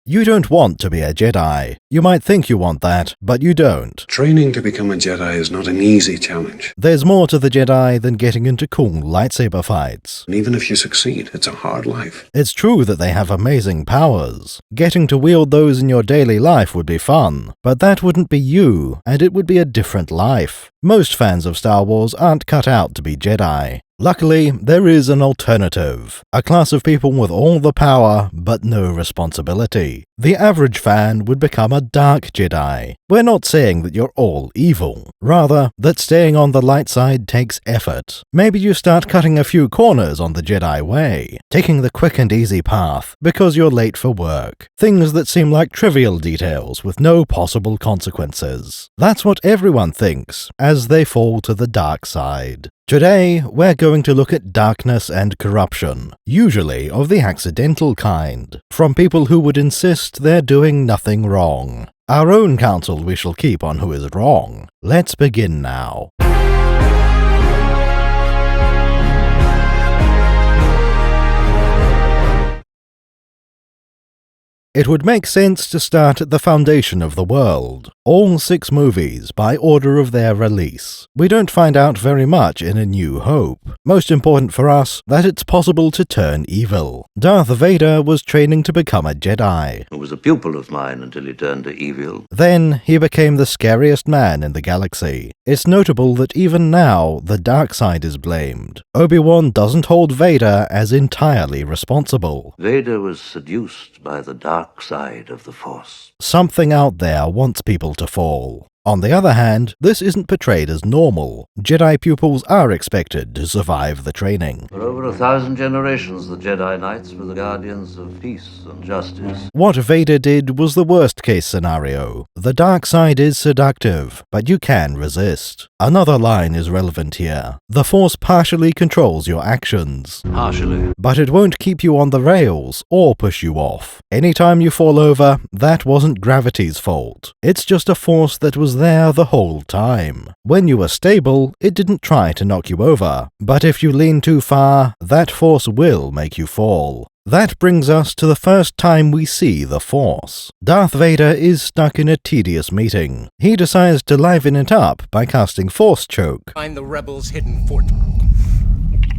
You don't want to be a Jedi. You might think you want that, but you don't. Training to become a Jedi is not an easy challenge. There's more to the Jedi than getting into cool lightsaber fights. And even if you succeed, it's a hard life. It's true that they have amazing powers. Getting to wield those in your daily life would be fun, but that wouldn't be you, and it would be a different life. Most fans of Star Wars aren't cut out to be Jedi. Luckily, there is an alternative. A class of people with all the power, but no responsibility. The average fan would become a Dark Jedi. We're not saying that you're all evil. Rather, that staying on the light side takes effort. Maybe you start cutting a few corners on the Jedi way, taking the quick and easy path because you're late for work. Things that seem like trivial details with no possible consequences. That's what everyone thinks as they fall to the dark side. Today, we're going to look at darkness and corruption, usually of the accidental kind, from people who would insist they're doing nothing wrong. Our own counsel we shall keep on who is wrong. Let's begin now. It would make sense to start at the foundation of the world, all 6 movies by order of their release. We don't find out very much in A New Hope. Most important for us, that it's possible to turn evil. Darth Vader was training to become a Jedi. He was a pupil of mine until he turned to evil. Then he became the scariest man in the galaxy. It's notable that even now, the dark side is blamed. Obi-Wan doesn't hold Vader as entirely responsible. Vader was seduced by the dark side of the Force. Something out there wants people to fall. On the other hand, this isn't portrayed as normal. Jedi pupils are expected to survive the training. For over 1,000 generations, the Jedi Knights were the guardians of peace and justice. What Vader did was the worst-case scenario. The dark side is seductive, but you can resist. Another line is relevant here. The Force partially controls your actions. Partially. But it won't keep you on the rails or push you off. Anytime you fall over, that wasn't gravity's fault. It's just a force that was there the whole time. When you were stable, it didn't try to knock you over. But if you lean too far, that force will make you fall. That brings us to the first time we see the Force. Darth Vader is stuck in a tedious meeting. He decides to liven it up by casting Force Choke. Find the rebels' hidden fort.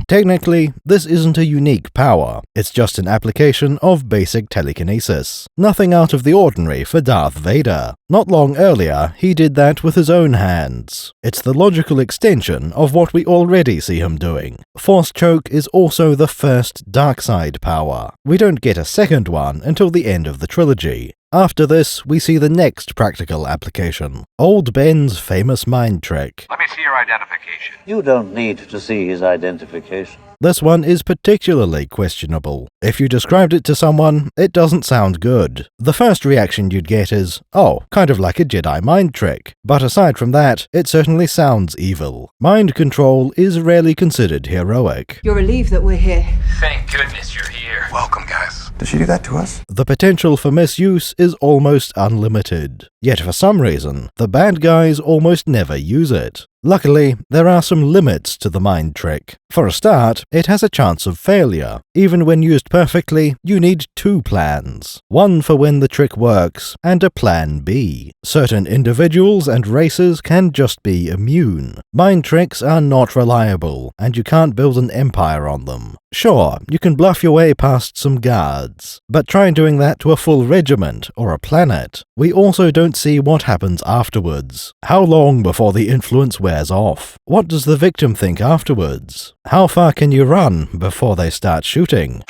Technically, this isn't a unique power, it's just an application of basic telekinesis. Nothing out of the ordinary for Darth Vader. Not long earlier, he did that with his own hands. It's the logical extension of what we already see him doing. Force Choke is also the first dark side power. We don't get a second one until the end of the trilogy. After this, we see the next practical application. Old Ben's famous mind trick. Let me see your identification. You don't need to see his identification. This one is particularly questionable. If you described it to someone, it doesn't sound good. The first reaction you'd get is, oh, kind of like a Jedi mind trick. But aside from that, it certainly sounds evil. Mind control is rarely considered heroic. You're relieved that we're here. Thank goodness you're here. Welcome, guys. Did she do that to us? The potential for misuse is almost unlimited. Yet for some reason, the bad guys almost never use it. Luckily, there are some limits to the mind trick. For a start, it has a chance of failure. Even when used perfectly, you need 2 plans. One for when the trick works, and a plan B. Certain individuals and races can just be immune. Mind tricks are not reliable, and you can't build an empire on them. Sure, you can bluff your way past some guards, but try doing that to a full regiment or a planet. We also don't see what happens afterwards. How long before the influence wears off? What does the victim think afterwards? How far can you run before they start shooting?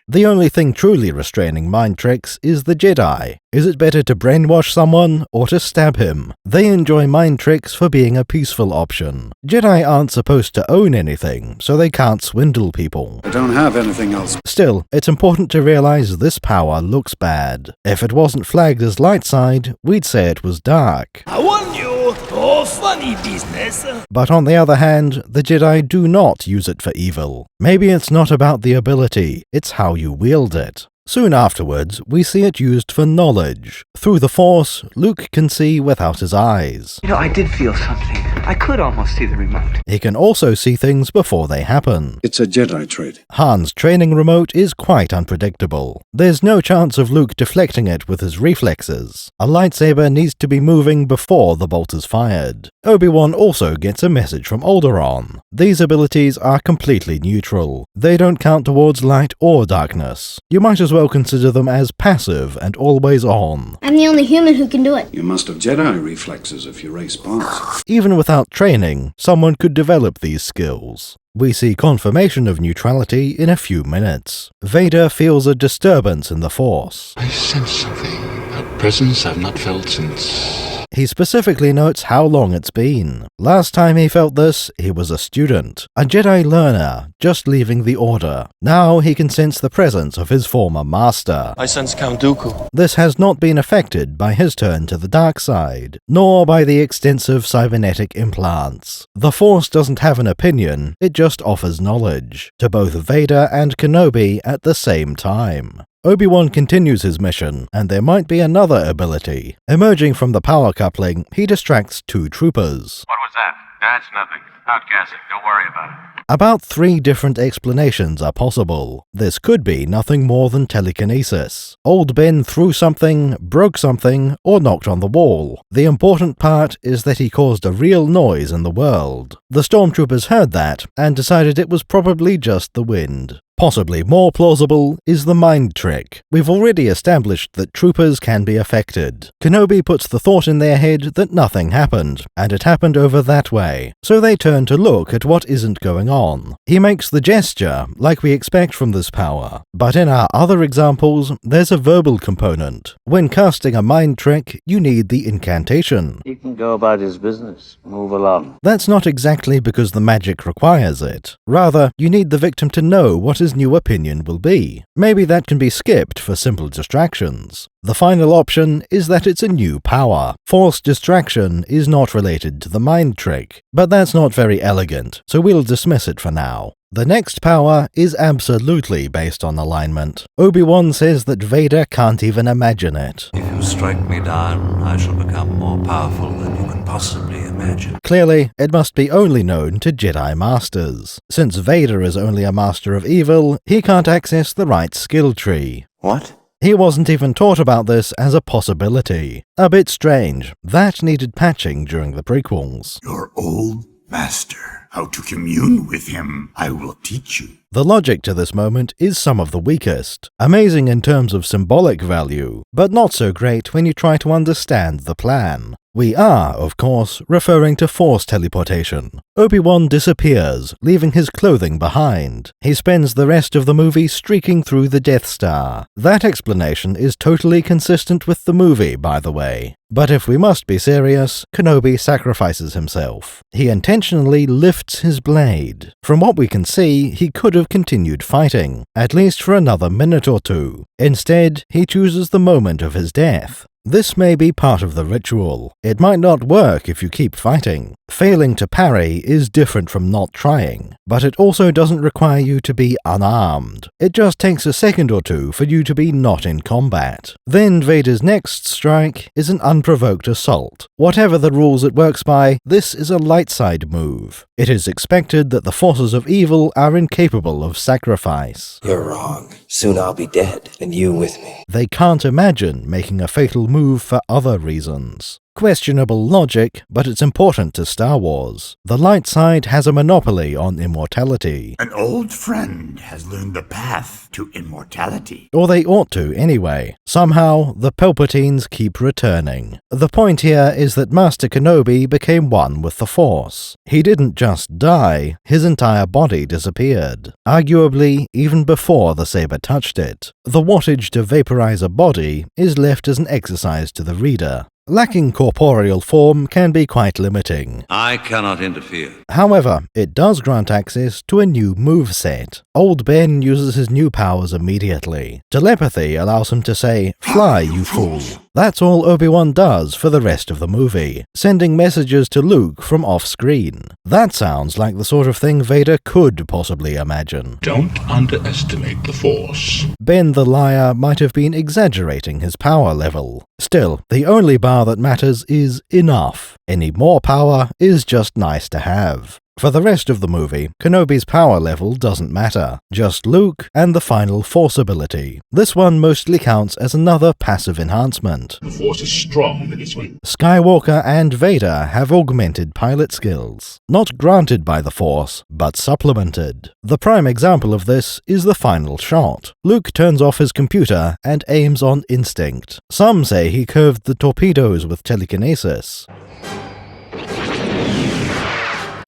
The only thing truly restraining mind tricks is the Jedi. Is it better to brainwash someone or to stab him? They enjoy mind tricks for being a peaceful option. Jedi aren't supposed to own anything, so they can't swindle people. I don't have anything else. Still, it's important to realize this power looks bad. If it wasn't flagged as light side, we'd say it was dark. I warn you, oh funny business. But on the other hand, the Jedi do not use it for evil. Maybe it's not about the ability, it's how you wield it. Soon afterwards, we see it used for knowledge. Through the Force, Luke can see without his eyes. I did feel something. I could almost see the remote. He can also see things before they happen. It's a Jedi trait. Han's training remote is quite unpredictable. There's no chance of Luke deflecting it with his reflexes. A lightsaber needs to be moving before the bolt is fired. Obi-Wan also gets a message from Alderaan. These abilities are completely neutral. They don't count towards light or darkness. You might as well consider them as passive and always on. I'm the only human who can do it. You must have Jedi reflexes if you race bots. Even without training, someone could develop these skills. We see confirmation of neutrality in a few minutes. Vader feels a disturbance in the Force. I sense something, a presence I've not felt since... He specifically notes how long it's been. Last time he felt this, he was a student, a Jedi learner, just leaving the Order. Now he can sense the presence of his former master. I sense Count Dooku. This has not been affected by his turn to the dark side, nor by the extensive cybernetic implants. The Force doesn't have an opinion, it just offers knowledge, to both Vader and Kenobi at the same time. Obi-Wan continues his mission, and there might be another ability. Emerging from the power coupling, he distracts two troopers. What was that? That's nothing. Outgassing. Don't worry about it. About 3 different explanations are possible. This could be nothing more than telekinesis. Old Ben threw something, broke something, or knocked on the wall. The important part is that he caused a real noise in the world. The stormtroopers heard that, and decided it was probably just the wind. Possibly more plausible is the mind trick. We've already established that troopers can be affected. Kenobi puts the thought in their head that nothing happened, and it happened over that way, so they turn to look at what isn't going on. He makes the gesture, like we expect from this power, but in our other examples, there's a verbal component. When casting a mind trick, you need the incantation. He can go about his business. Move along. That's not exactly because the magic requires it. Rather, you need the victim to know what his new opinion will be. Maybe that can be skipped for simple distractions. The final option is that it's a new power. Force distraction is not related to the mind trick, but that's not very elegant, so we'll dismiss it for now. The next power is absolutely based on alignment. Obi-Wan says that Vader can't even imagine it. If you strike me down, I shall become more powerful than you can possibly imagine. Clearly, it must be only known to Jedi Masters. Since Vader is only a master of evil, he can't access the right skill tree. What? He wasn't even taught about this as a possibility. A bit strange. That needed patching during the prequels. Your old master. How to commune with him, I will teach you. The logic to this moment is some of the weakest. Amazing in terms of symbolic value, but not so great when you try to understand the plan. We are, of course, referring to Force teleportation. Obi-Wan disappears, leaving his clothing behind. He spends the rest of the movie streaking through the Death Star. That explanation is totally consistent with the movie, by the way. But if we must be serious, Kenobi sacrifices himself. He intentionally lifts his blade. From what we can see, he could have continued fighting, at least for another minute or two. Instead, he chooses the moment of his death. This may be part of the ritual. It might not work if you keep fighting. Failing to parry is different from not trying, but it also doesn't require you to be unarmed. It just takes a second or two for you to be not in combat. Then Vader's next strike is an unprovoked assault. Whatever the rules it works by, this is a light side move. It is expected that the forces of evil are incapable of sacrifice. You're wrong. Soon I'll be dead, and you with me. They can't imagine making a fatal move for other reasons. Questionable logic, but it's important to Star Wars. The light side has a monopoly on immortality. An old friend has learned the path to immortality. Or they ought to, anyway. Somehow, the Palpatines keep returning. The point here is that Master Kenobi became one with the Force. He didn't just die, his entire body disappeared. Arguably, even before the saber touched it. The wattage to vaporize a body is left as an exercise to the reader. Lacking corporeal form can be quite limiting. I cannot interfere. However, it does grant access to a new moveset. Old Ben uses his new powers immediately. Telepathy allows him to say, "Fly, you fool." That's all Obi-Wan does for the rest of the movie, sending messages to Luke from off-screen. That sounds like the sort of thing Vader could possibly imagine. Don't underestimate the Force. Ben the liar might have been exaggerating his power level. Still, the only bar that matters is enough. Any more power is just nice to have. For the rest of the movie, Kenobi's power level doesn't matter, just Luke and the final Force ability. This one mostly counts as another passive enhancement. The Force is strong in this way. Skywalker and Vader have augmented pilot skills, not granted by the Force, but supplemented. The prime example of this is the final shot. Luke turns off his computer and aims on instinct. Some say he curved the torpedoes with telekinesis,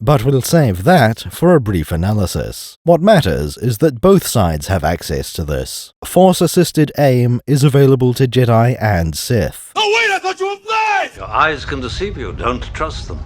but we'll save that for a brief analysis. What matters is that both sides have access to this. Force-assisted aim is available to Jedi and Sith. Oh wait, I thought you were blind! Your eyes can deceive you, don't trust them.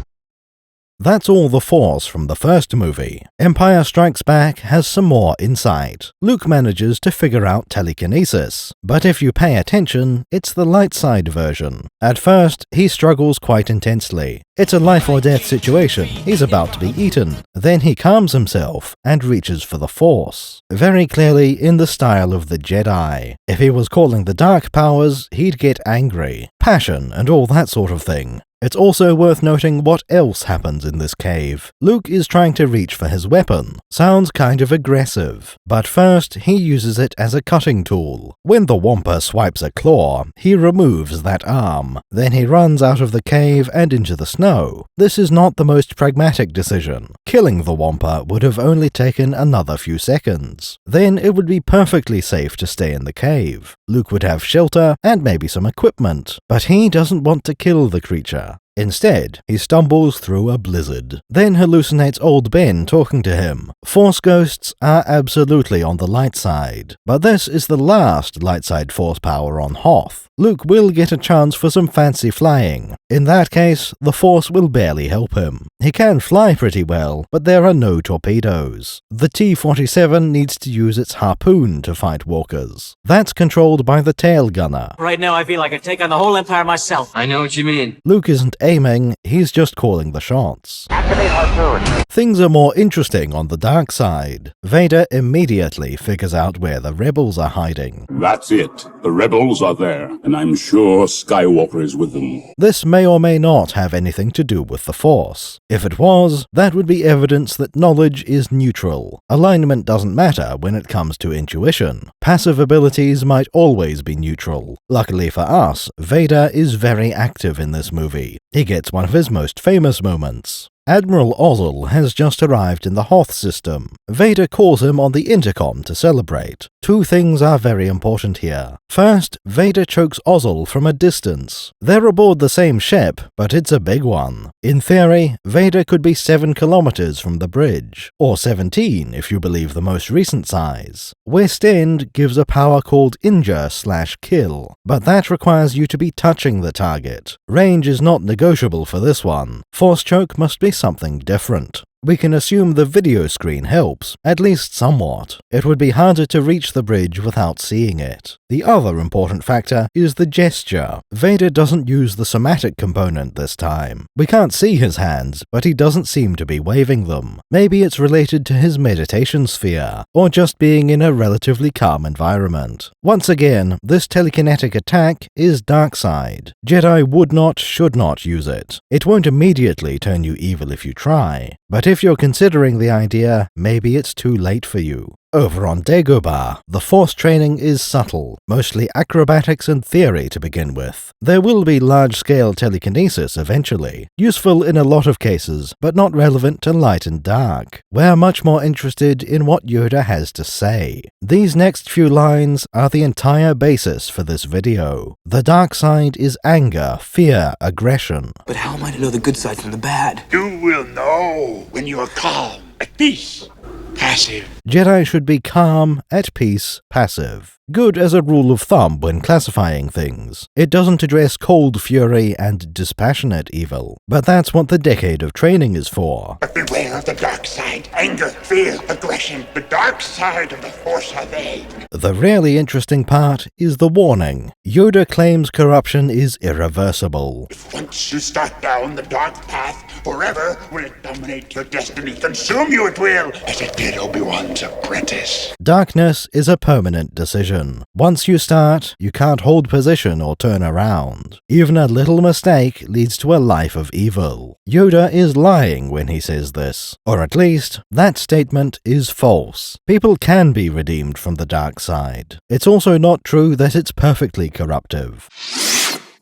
That's all the Force from the first movie. Empire Strikes Back has some more insight. Luke manages to figure out telekinesis, but if you pay attention, it's the light side version. At first, he struggles quite intensely. It's a life or death situation, he's about to be eaten. Then he calms himself and reaches for the Force. Very clearly in the style of the Jedi. If he was calling the dark powers, he'd get angry. Passion and all that sort of thing. It's also worth noting what else happens in this cave. Luke is trying to reach for his weapon. Sounds kind of aggressive. But first, he uses it as a cutting tool. When the Wampa swipes a claw, he removes that arm. Then he runs out of the cave and into the snow. This is not the most pragmatic decision. Killing the Wampa would have only taken another few seconds. Then it would be perfectly safe to stay in the cave. Luke would have shelter and maybe some equipment. But he doesn't want to kill the creature. Instead, he stumbles through a blizzard, then hallucinates old Ben talking to him. Force ghosts are absolutely on the light side, but this is the last light side force power on Hoth. Luke will get a chance for some fancy flying. In that case, the Force will barely help him. He can fly pretty well, but there are no torpedoes. The T-47 needs to use its harpoon to fight walkers. That's controlled by the tail gunner. Right now I feel like I could take on the whole Empire myself. I know what you mean. Luke isn't aiming, he's just calling the shots. Activate harpoon. Things are more interesting on the dark side. Vader immediately figures out where the rebels are hiding. That's it. The rebels are there, and I'm sure Skywalker is with them. This may or may not have anything to do with the Force. If it was, that would be evidence that knowledge is neutral. Alignment doesn't matter when it comes to intuition. Passive abilities might always be neutral. Luckily for us, Vader is very active in this movie. He gets one of his most famous moments. Admiral Ozzel has just arrived in the Hoth system. Vader calls him on the intercom to celebrate. Two things are very important here. First, Vader chokes Ozzel from a distance. They're aboard the same ship, but it's a big one. In theory, Vader could be 7 kilometers from the bridge, or 17 if you believe the most recent size. West End gives a power called Injure/Kill, but that requires you to be touching the target. Range is not negotiable for this one. Force choke must be something different. We can assume the video screen helps, at least somewhat. It would be harder to reach the bridge without seeing it. The other important factor is the gesture. Vader doesn't use the somatic component this time. We can't see his hands, but he doesn't seem to be waving them. Maybe it's related to his meditation sphere, or just being in a relatively calm environment. Once again, this telekinetic attack is dark side. Jedi would not, should not use it. It won't immediately turn you evil if you try. But if you're considering the idea, maybe it's too late for you. Over on Dagobah, the Force training is subtle, mostly acrobatics and theory to begin with. There will be large-scale telekinesis eventually, useful in a lot of cases, but not relevant to light and dark. We're much more interested in what Yoda has to say. These next few lines are the entire basis for this video. The dark side is anger, fear, aggression. But how am I to know the good side from the bad? You will know when you are calm, at peace. passive. Jedi should be calm, at peace, passive. Good as a rule of thumb when classifying things. It doesn't address cold fury and dispassionate evil, but that's what the decade of training is for. But beware of the dark side. Anger, fear, aggression. The dark side of the Force are they. The really interesting part is the warning. Yoda claims corruption is irreversible. If once you start down the dark path, forever will it dominate your destiny. Consume you it will, as it did Obi-Wan's apprentice. Darkness is a permanent decision. Once you start, you can't hold position or turn around. Even a little mistake leads to a life of evil. Yoda is lying when he says this, or at least, that statement is false. People can be redeemed from the dark side. It's also not true that it's perfectly corruptive.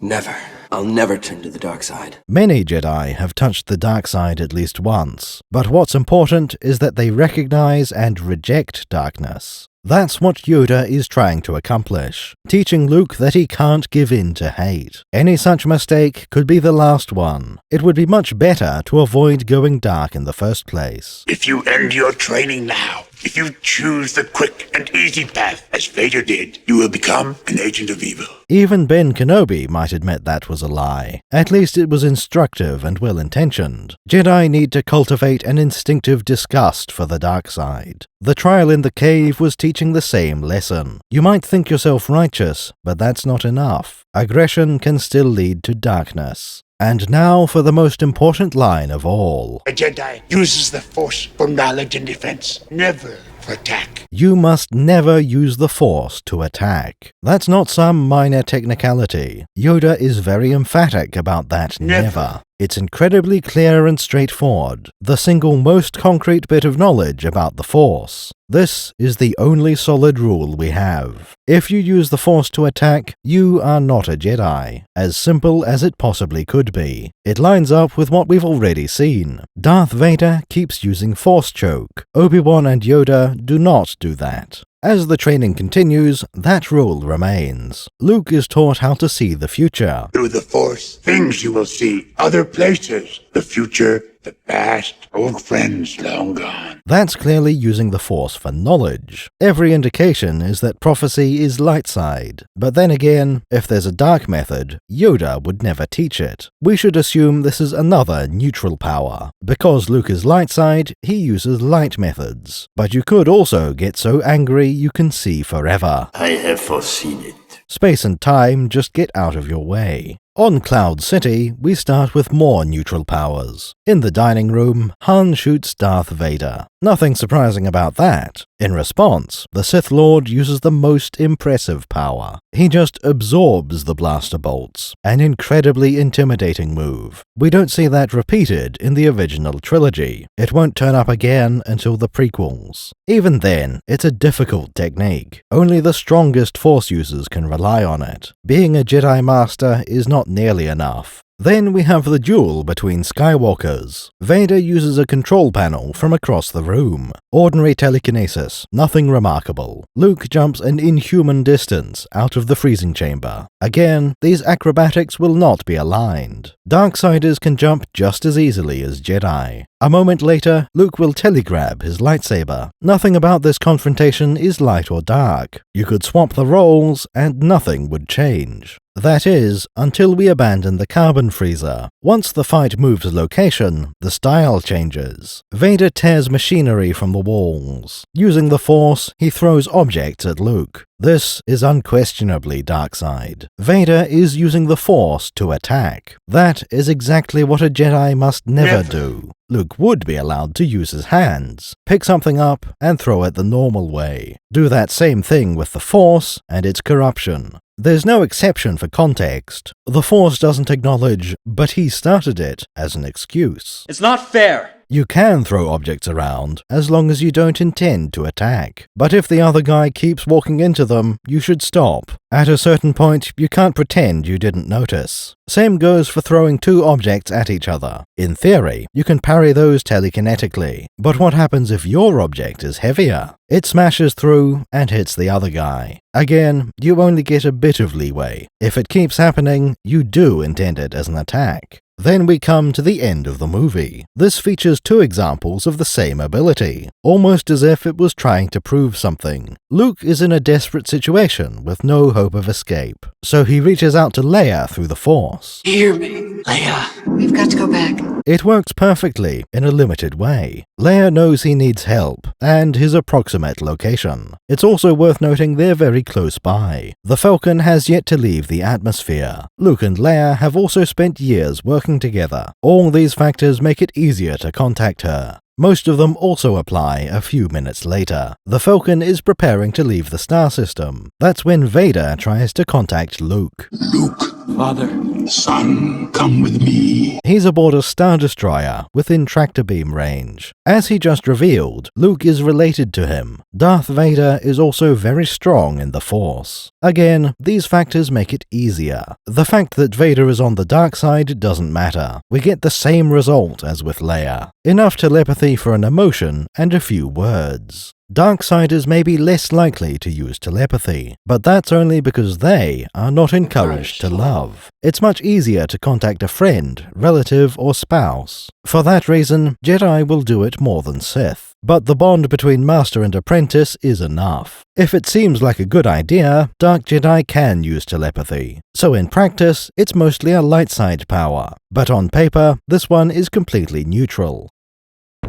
Never. I'll never turn to the dark side. Many Jedi have touched the dark side at least once, but what's important is that they recognize and reject darkness. That's what Yoda is trying to accomplish, teaching Luke that he can't give in to hate. Any such mistake could be the last one. It would be much better to avoid going dark in the first place. If you end your training now, if you choose the quick and easy path, as Vader did, you will become an agent of evil. Even Ben Kenobi might admit that was a lie. At least it was instructive and well-intentioned. Jedi need to cultivate an instinctive disgust for the dark side. The trial in the cave was teaching the same lesson. You might think yourself righteous, but that's not enough. Aggression can still lead to darkness. And now for the most important line of all. A Jedi uses the Force for knowledge and defense, never for attack. You must never use the Force to attack. That's not some minor technicality. Yoda is very emphatic about that never. It's incredibly clear and straightforward, the single most concrete bit of knowledge about the Force. This is the only solid rule we have. If you use the Force to attack, you are not a Jedi. As simple as it possibly could be. It lines up with what we've already seen. Darth Vader keeps using Force choke. Obi-Wan and Yoda do not do that. As the training continues, that rule remains. Luke is taught how to see the future. Through the Force, things you will see, other places, the future, the past, old friends long gone. That's clearly using the Force for knowledge. Every indication is that prophecy is light side. But then again, if there's a dark method, Yoda would never teach it. We should assume this is another neutral power. Because Luke is light side, he uses light methods. But you could also get so angry you can see forever. I have foreseen it. Space and time just get out of your way. On Cloud City, we start with more neutral powers. In the dining room, Han shoots Darth Vader. Nothing surprising about that. In response, the Sith Lord uses the most impressive power. He just absorbs the blaster bolts, an incredibly intimidating move. We don't see that repeated in the original trilogy. It won't turn up again until the prequels. Even then, it's a difficult technique. Only the strongest Force users can rely on it. Being a Jedi Master is not nearly enough. Then we have the duel between Skywalkers. Vader uses a control panel from across the room. Ordinary telekinesis, nothing remarkable. Luke jumps an inhuman distance out of the freezing chamber. Again, these acrobatics will not be aligned. Darksiders can jump just as easily as Jedi. A moment later, Luke will telegrab his lightsaber. Nothing about this confrontation is light or dark. You could swap the roles and nothing would change. That is, until we abandon the carbon freezer. Once the fight moves location, the style changes. Vader tears machinery from the walls. Using the Force, he throws objects at Luke. This is unquestionably darkside. Vader is using the Force to attack. That is exactly what a Jedi must never do. Luke would be allowed to use his hands, pick something up, and throw it the normal way. Do that same thing with the Force, and it's corruption. There's no exception for context. The Force doesn't acknowledge, but he started it, as an excuse. It's not fair. You can throw objects around, as long as you don't intend to attack. But if the other guy keeps walking into them, you should stop. At a certain point, you can't pretend you didn't notice. Same goes for throwing two objects at each other. In theory, you can parry those telekinetically. But what happens if your object is heavier? It smashes through and hits the other guy. Again, you only get a bit of leeway. If it keeps happening, you do intend it as an attack. Then we come to the end of the movie. This features two examples of the same ability, almost as if it was trying to prove something. Luke is in a desperate situation with no hope of escape, so he reaches out to Leia through the Force. Hear me, Leia. We've got to go back. It works perfectly in a limited way. Leia knows he needs help, and his approximate location. It's also worth noting they're very close by. The Falcon has yet to leave the atmosphere. Luke and Leia have also spent years working together. All these factors make it easier to contact her. Most of them also apply a few minutes later. The Falcon is preparing to leave the star system. That's when Vader tries to contact Luke. Luke. Father. Son, come with me. He's aboard a Star Destroyer within tractor beam range. As he just revealed, Luke is related to him. Darth Vader is also very strong in the Force. Again, these factors make it easier. The fact that Vader is on the dark side doesn't matter. We get the same result as with Leia. Enough telepathy for an emotion and a few words. Darksiders may be less likely to use telepathy, but that's only because they are not encouraged to love. It's much easier to contact a friend, relative, or spouse. For that reason, Jedi will do it more than Sith. But the bond between master and apprentice is enough. If it seems like a good idea, Dark Jedi can use telepathy. So in practice, it's mostly a light side power. But on paper, this one is completely neutral.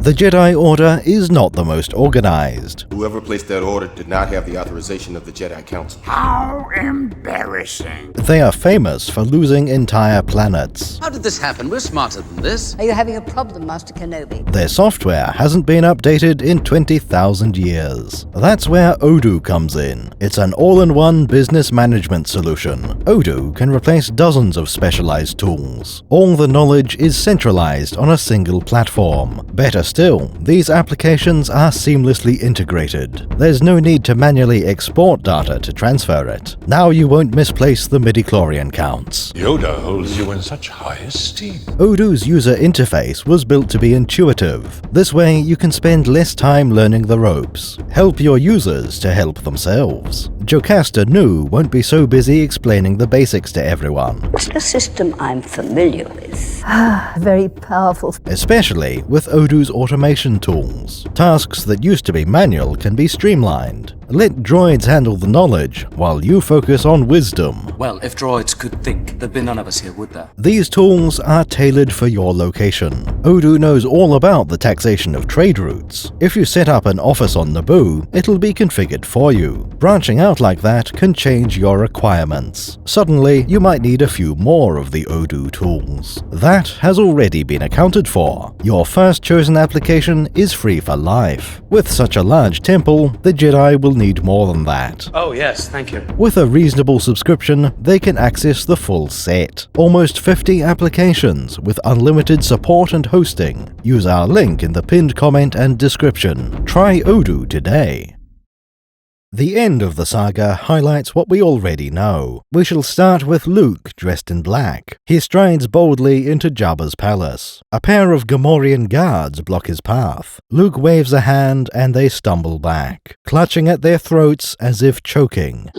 The Jedi Order is not the most organized. Whoever placed that order did not have the authorization of the Jedi Council. How embarrassing. They are famous for losing entire planets. How did this happen? We're smarter than this. Are you having a problem, Master Kenobi? Their software hasn't been updated in 20,000 years. That's where Odoo comes in. It's an all-in-one business management solution. Odoo can replace dozens of specialized tools. All the knowledge is centralized on a single platform. Better still, these applications are seamlessly integrated. There's no need to manually export data to transfer it. Now you won't misplace the midichlorian counts. Yoda holds you in such high esteem. Odoo's user interface was built to be intuitive. This way you can spend less time learning the ropes. Help your users to help themselves. Jocasta Nu won't be so busy explaining the basics to everyone. It's a system I'm familiar with. Very powerful. Especially with Odoo's automation tools. Tasks that used to be manual can be streamlined. Let droids handle the knowledge, while you focus on wisdom. Well, if droids could think, there'd be none of us here, would there? These tools are tailored for your location. Odoo knows all about the taxation of trade routes. If you set up an office on Naboo, it'll be configured for you. Branching out like that can change your requirements. Suddenly, you might need a few more of the Odoo tools. That has already been accounted for. Your first chosen application is free for life. With such a large temple, the Jedi will need more than that. Oh yes, thank you. With a reasonable subscription, they can access the full set. Almost 50 applications with unlimited support and hosting. Use our link in the pinned comment and description. Try Odoo today. The end of the saga highlights what we already know. We shall start with Luke dressed in black. He strides boldly into Jabba's palace. A pair of Gamorrean guards block his path. Luke waves a hand and they stumble back, clutching at their throats as if choking.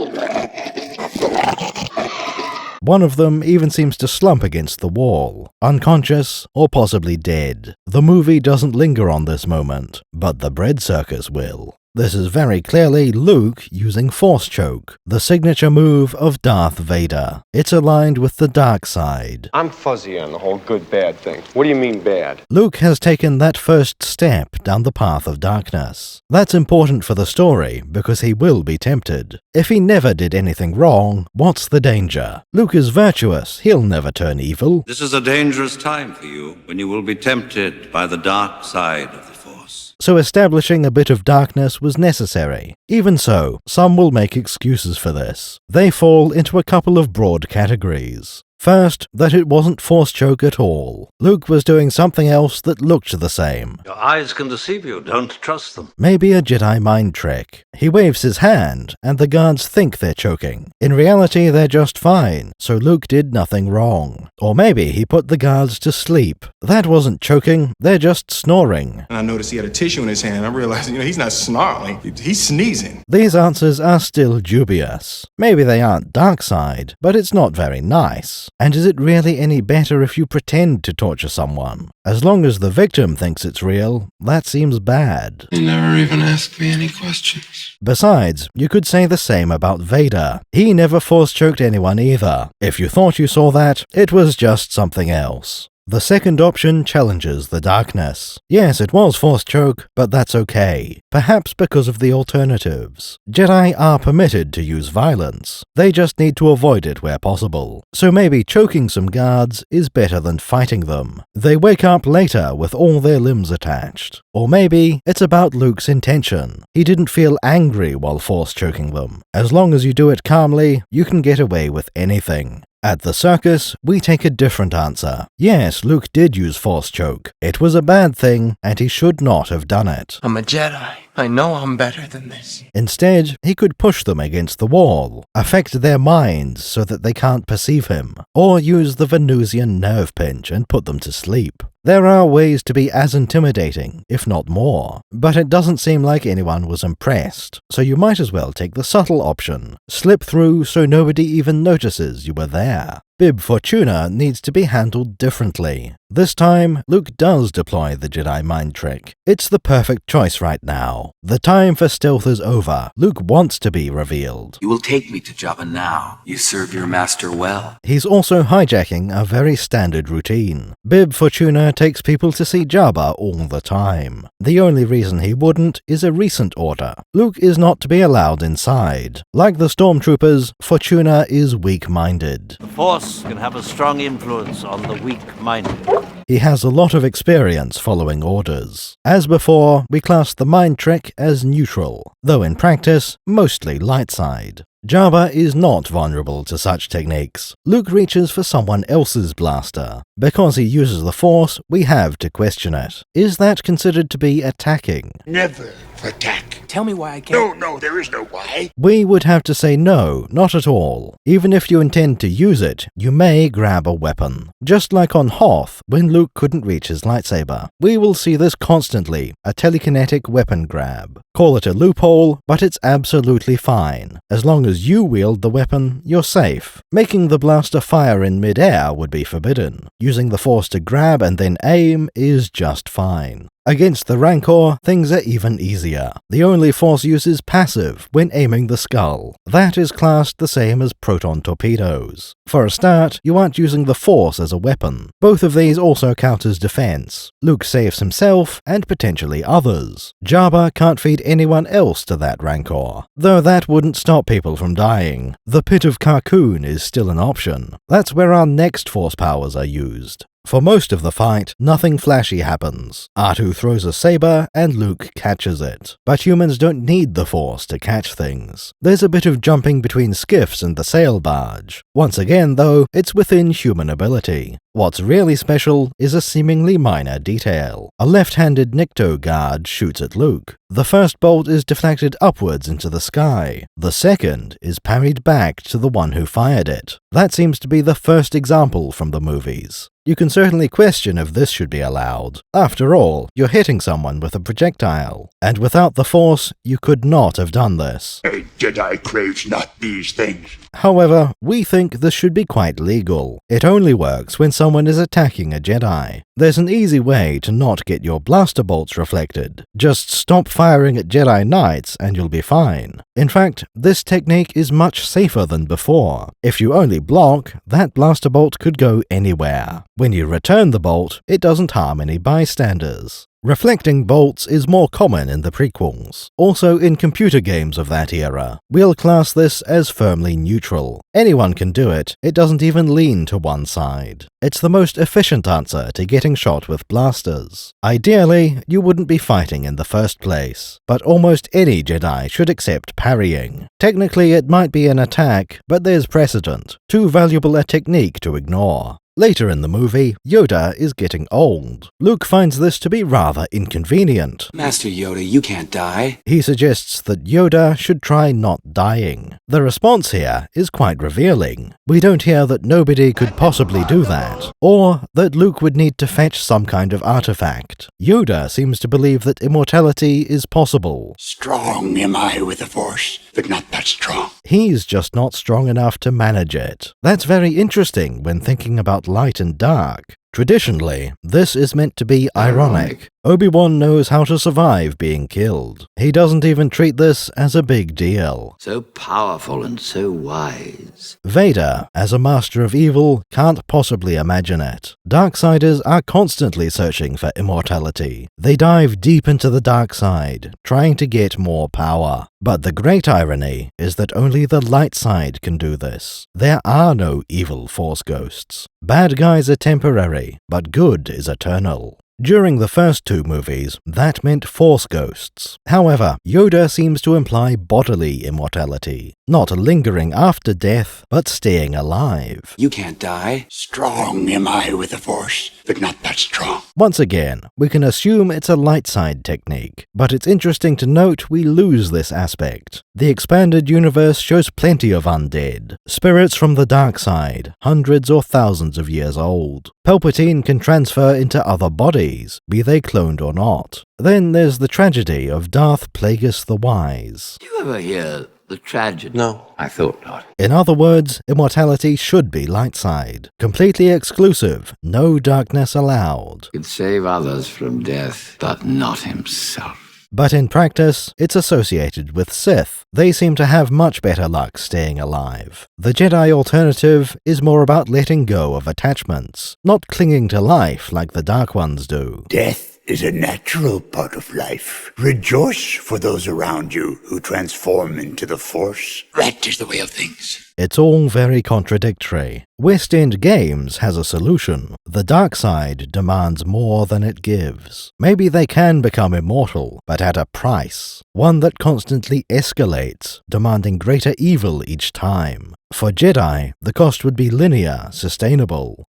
One of them even seems to slump against the wall, unconscious or possibly dead. The movie doesn't linger on this moment, but the bread circus will. This is very clearly Luke using Force Choke, the signature move of Darth Vader. It's aligned with the dark side. I'm fuzzy on the whole good-bad thing. What do you mean bad? Luke has taken that first step down the path of darkness. That's important for the story because he will be tempted. If he never did anything wrong, what's the danger? Luke is virtuous, he'll never turn evil. This is a dangerous time for you when you will be tempted by the dark side of the Force. So establishing a bit of darkness was necessary. Even so, some will make excuses for this. They fall into a couple of broad categories. First, that it wasn't Force Choke at all. Luke was doing something else that looked the same. Your eyes can deceive you, don't trust them. Maybe a Jedi mind trick. He waves his hand, and the guards think they're choking. In reality, they're just fine, so Luke did nothing wrong. Or maybe he put the guards to sleep. That wasn't choking, they're just snoring. I noticed he had a tissue in his hand. I realized, he's not snarling, he's sneezing. These answers are still dubious. Maybe they aren't dark side, but it's not very nice. And is it really any better if you pretend to torture someone? As long as the victim thinks it's real, that seems bad. You never even asked me any questions. Besides, you could say the same about Vader. He never force-choked anyone either. If you thought you saw that, it was just something else. The second option challenges the darkness. Yes, it was force choke, but that's okay. Perhaps because of the alternatives. Jedi are permitted to use violence. They just need to avoid it where possible. So maybe choking some guards is better than fighting them. They wake up later with all their limbs attached. Or maybe it's about Luke's intention. He didn't feel angry while force choking them. As long as you do it calmly, you can get away with anything. At the circus, we take a different answer. Yes, Luke did use force choke. It was a bad thing, and he should not have done it. I'm a Jedi. I know I'm better than this. Instead, he could push them against the wall, affect their minds so that they can't perceive him, or use the Venusian nerve pinch and put them to sleep. There are ways to be as intimidating, if not more, but it doesn't seem like anyone was impressed, so you might as well take the subtle option. Slip through so nobody even notices you were there. Bib Fortuna needs to be handled differently. This time, Luke does deploy the Jedi mind trick. It's the perfect choice right now. The time for stealth is over. Luke wants to be revealed. You will take me to Jabba now. You serve your master well. He's also hijacking a very standard routine. Bib Fortuna takes people to see Jabba all the time. The only reason he wouldn't is a recent order. Luke is not to be allowed inside. Like the stormtroopers, Fortuna is weak-minded. The Force can have a strong influence on the weak-minded. He has a lot of experience following orders. As before, we class the mind trick as neutral, though in practice, mostly light side. Jabba is not vulnerable to such techniques. Luke reaches for someone else's blaster. Because he uses the Force, we have to question it. Is that considered to be attacking? Never attack. Tell me why I can't. No, there is no why. We would have to say no, not at all. Even if you intend to use it, you may grab a weapon. Just like on Hoth, when Luke couldn't reach his lightsaber. We will see this constantly, a telekinetic weapon grab. Call it a loophole, but it's absolutely fine. As long as you wield the weapon, you're safe. Making the blaster fire in mid-air would be forbidden. Using the Force to grab and then aim is just fine. Against the Rancor, things are even easier. The only Force use is passive when aiming the skull. That is classed the same as proton torpedoes. For a start, you aren't using the Force as a weapon. Both of these also count as defense. Luke saves himself and potentially others. Jabba can't feed anyone else to that Rancor, though that wouldn't stop people from dying. The Pit of Carkoon is still an option. That's where our next Force powers are used. For most of the fight, nothing flashy happens. R2 throws a saber and Luke catches it. But humans don't need the Force to catch things. There's a bit of jumping between skiffs and the sail barge. Once again, though, it's within human ability. What's really special is a seemingly minor detail. A left-handed Nikto guard shoots at Luke. The first bolt is deflected upwards into the sky. The second is parried back to the one who fired it. That seems to be the first example from the movies. You can certainly question if this should be allowed. After all, you're hitting someone with a projectile. And without the Force, you could not have done this. A Jedi craves not these things. However, we think this should be quite legal. It only works when someone is attacking a Jedi. There's an easy way to not get your blaster bolts reflected. Just stop firing at Jedi Knights and you'll be fine. In fact, this technique is much safer than before. If you only block, that blaster bolt could go anywhere. When you return the bolt, it doesn't harm any bystanders. Reflecting bolts is more common in the prequels, also in computer games of that era. We'll class this as firmly neutral. Anyone can do it, it doesn't even lean to one side. It's the most efficient answer to getting shot with blasters. Ideally, you wouldn't be fighting in the first place, but almost any Jedi should accept parrying. Technically it might be an attack, but there's precedent. Too valuable a technique to ignore. Later in the movie, Yoda is getting old. Luke finds this to be rather inconvenient. Master Yoda, you can't die. He suggests that Yoda should try not dying. The response here is quite revealing. We don't hear that nobody could possibly do that, or that Luke would need to fetch some kind of artifact. Yoda seems to believe that immortality is possible. Strong am I with the Force, but not that strong. He's just not strong enough to manage it. That's very interesting when thinking about light and dark. Traditionally, this is meant to be ironic. Obi-Wan knows how to survive being killed. He doesn't even treat this as a big deal. So powerful and so wise. Vader, as a master of evil, can't possibly imagine it. Darksiders are constantly searching for immortality. They dive deep into the dark side, trying to get more power. But the great irony is that only the light side can do this. There are no evil Force ghosts. Bad guys are temporary, but good is eternal. During the first two movies, that meant Force ghosts. However, Yoda seems to imply bodily immortality, not lingering after death, but staying alive. You can't die. Strong am I with the Force, but not that strong. Once again, we can assume it's a light side technique, but it's interesting to note we lose this aspect. The expanded universe shows plenty of undead, spirits from the dark side, hundreds or thousands of years old. Palpatine can transfer into other bodies, be they cloned or not. Then there's the tragedy of Darth Plagueis the Wise. Do you ever hear the tragedy? No, I thought not. In other words, immortality should be light side. Completely exclusive, no darkness allowed. Could save others from death, but not himself. But in practice, it's associated with Sith. They seem to have much better luck staying alive. The Jedi alternative is more about letting go of attachments, not clinging to life like the Dark Ones do. Death is a natural part of life. Rejoice for those around you who transform into the Force. That is the way of things. It's all very contradictory. West End Games has a solution. The dark side demands more than it gives. Maybe they can become immortal, but at a price. One that constantly escalates, demanding greater evil each time. For Jedi, the cost would be linear, sustainable.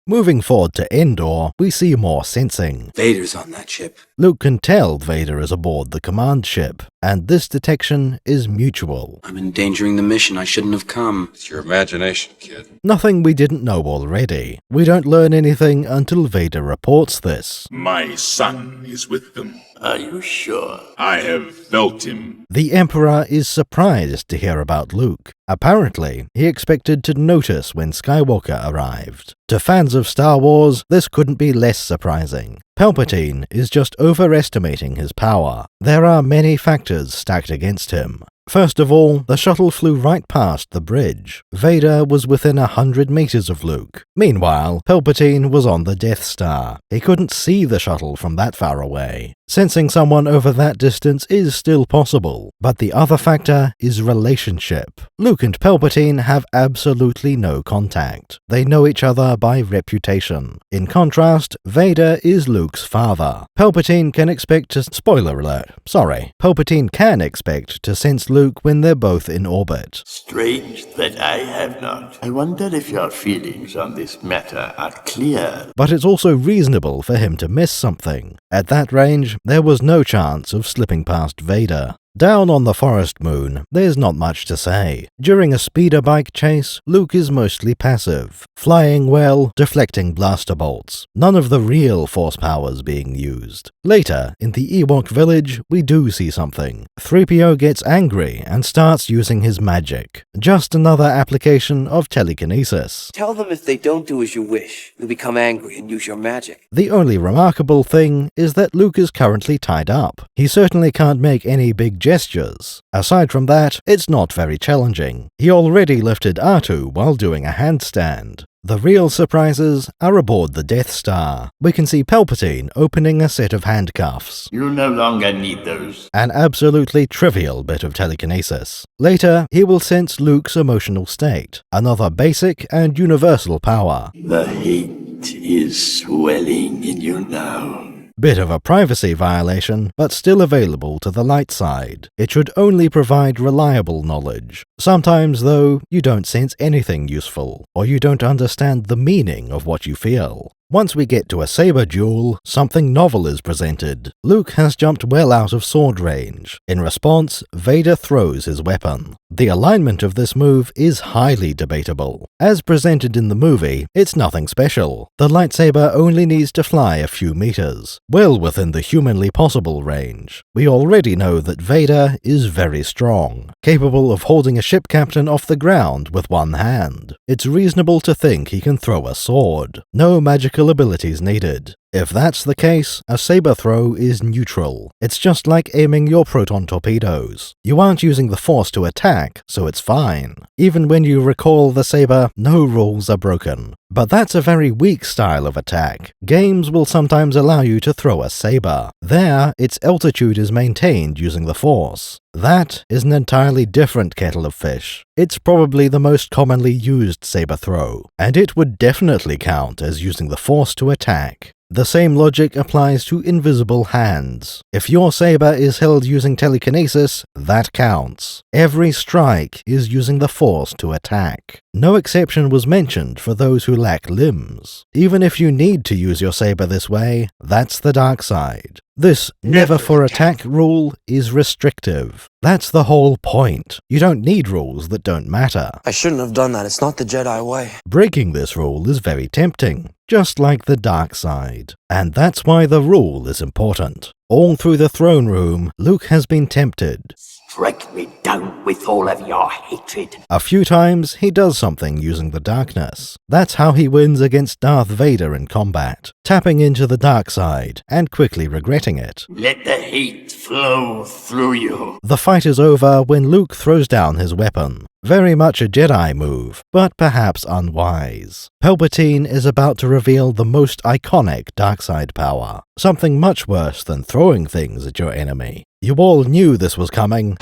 Moving forward to Endor, we see more sensing. Vader's on that ship. Luke can tell Vader is aboard the command ship, and this detection is mutual. I'm endangering the mission. I shouldn't have come. It's your imagination, kid. Nothing we didn't know already. We don't learn anything until Vader reports this. My son is with them. Are you sure? I have felt him. The Emperor is surprised to hear about Luke. Apparently, he expected to notice when Skywalker arrived. To fans of Star Wars, this couldn't be less surprising. Palpatine is just overestimating his power. There are many factors stacked against him. First of all, the shuttle flew right past the bridge. Vader was within 100 meters of Luke. Meanwhile, Palpatine was on the Death Star. He couldn't see the shuttle from that far away. Sensing someone over that distance is still possible, but the other factor is relationship. Luke and Palpatine have absolutely no contact. They know each other by reputation. In contrast, Vader is Luke's father. Palpatine can expect to— spoiler alert, sorry. Palpatine can expect to sense Luke when they're both in orbit. Strange that I have not. I wonder if your feelings on this matter are clear. But it's also reasonable for him to miss something. At that range, there was no chance of slipping past Vader. Down on the forest moon, there's not much to say. During a speeder bike chase, Luke is mostly passive, flying well, deflecting blaster bolts. None of the real force powers being used. Later, in the Ewok village, we do see something. 3PO gets angry and starts using his magic. Just another application of telekinesis. Tell them if they don't do as you wish, you'll become angry and use your magic. The only remarkable thing is that Luke is currently tied up. He certainly can't make any big gestures. Aside from that, it's not very challenging. He already lifted R2 while doing a handstand. The real surprises are aboard the Death Star. We can see Palpatine opening a set of handcuffs. You no longer need those. An absolutely trivial bit of telekinesis. Later, he will sense Luke's emotional state, another basic and universal power. The hate is swelling in you now. Bit of a privacy violation, but still available to the light side. It should only provide reliable knowledge. Sometimes, though, you don't sense anything useful, or you don't understand the meaning of what you feel. Once we get to a saber duel, something novel is presented. Luke has jumped well out of sword range. In response, Vader throws his weapon. The alignment of this move is highly debatable. As presented in the movie, it's nothing special. The lightsaber only needs to fly a few meters, well within the humanly possible range. We already know that Vader is very strong, capable of holding a ship captain off the ground with one hand. It's reasonable to think he can throw a sword. No magical abilities needed. If that's the case, a saber throw is neutral. It's just like aiming your proton torpedoes. You aren't using the Force to attack, so it's fine. Even when you recoil the saber, no rules are broken. But that's a very weak style of attack. Games will sometimes allow you to throw a saber. There, its altitude is maintained using the Force. That is an entirely different kettle of fish. It's probably the most commonly used saber throw, and it would definitely count as using the Force to attack. The same logic applies to invisible hands. If your saber is held using telekinesis, that counts. Every strike is using the Force to attack. No exception was mentioned for those who lack limbs. Even if you need to use your saber this way, that's the dark side. This never for attack rule is restrictive. That's the whole point. You don't need rules that don't matter. I shouldn't have done that. It's not the Jedi way. Breaking this rule is very tempting, just like the dark side. And that's why the rule is important. All through the throne room, Luke has been tempted. Strike me down with all of your hatred. A few times, he does something using the darkness. That's how he wins against Darth Vader in combat, tapping into the dark side and quickly regretting it. Let the hate flow through you. The fight is over when Luke throws down his weapon. Very much a Jedi move, but perhaps unwise. Palpatine is about to reveal the most iconic darkside power, something much worse than throwing things at your enemy. You all knew this was coming.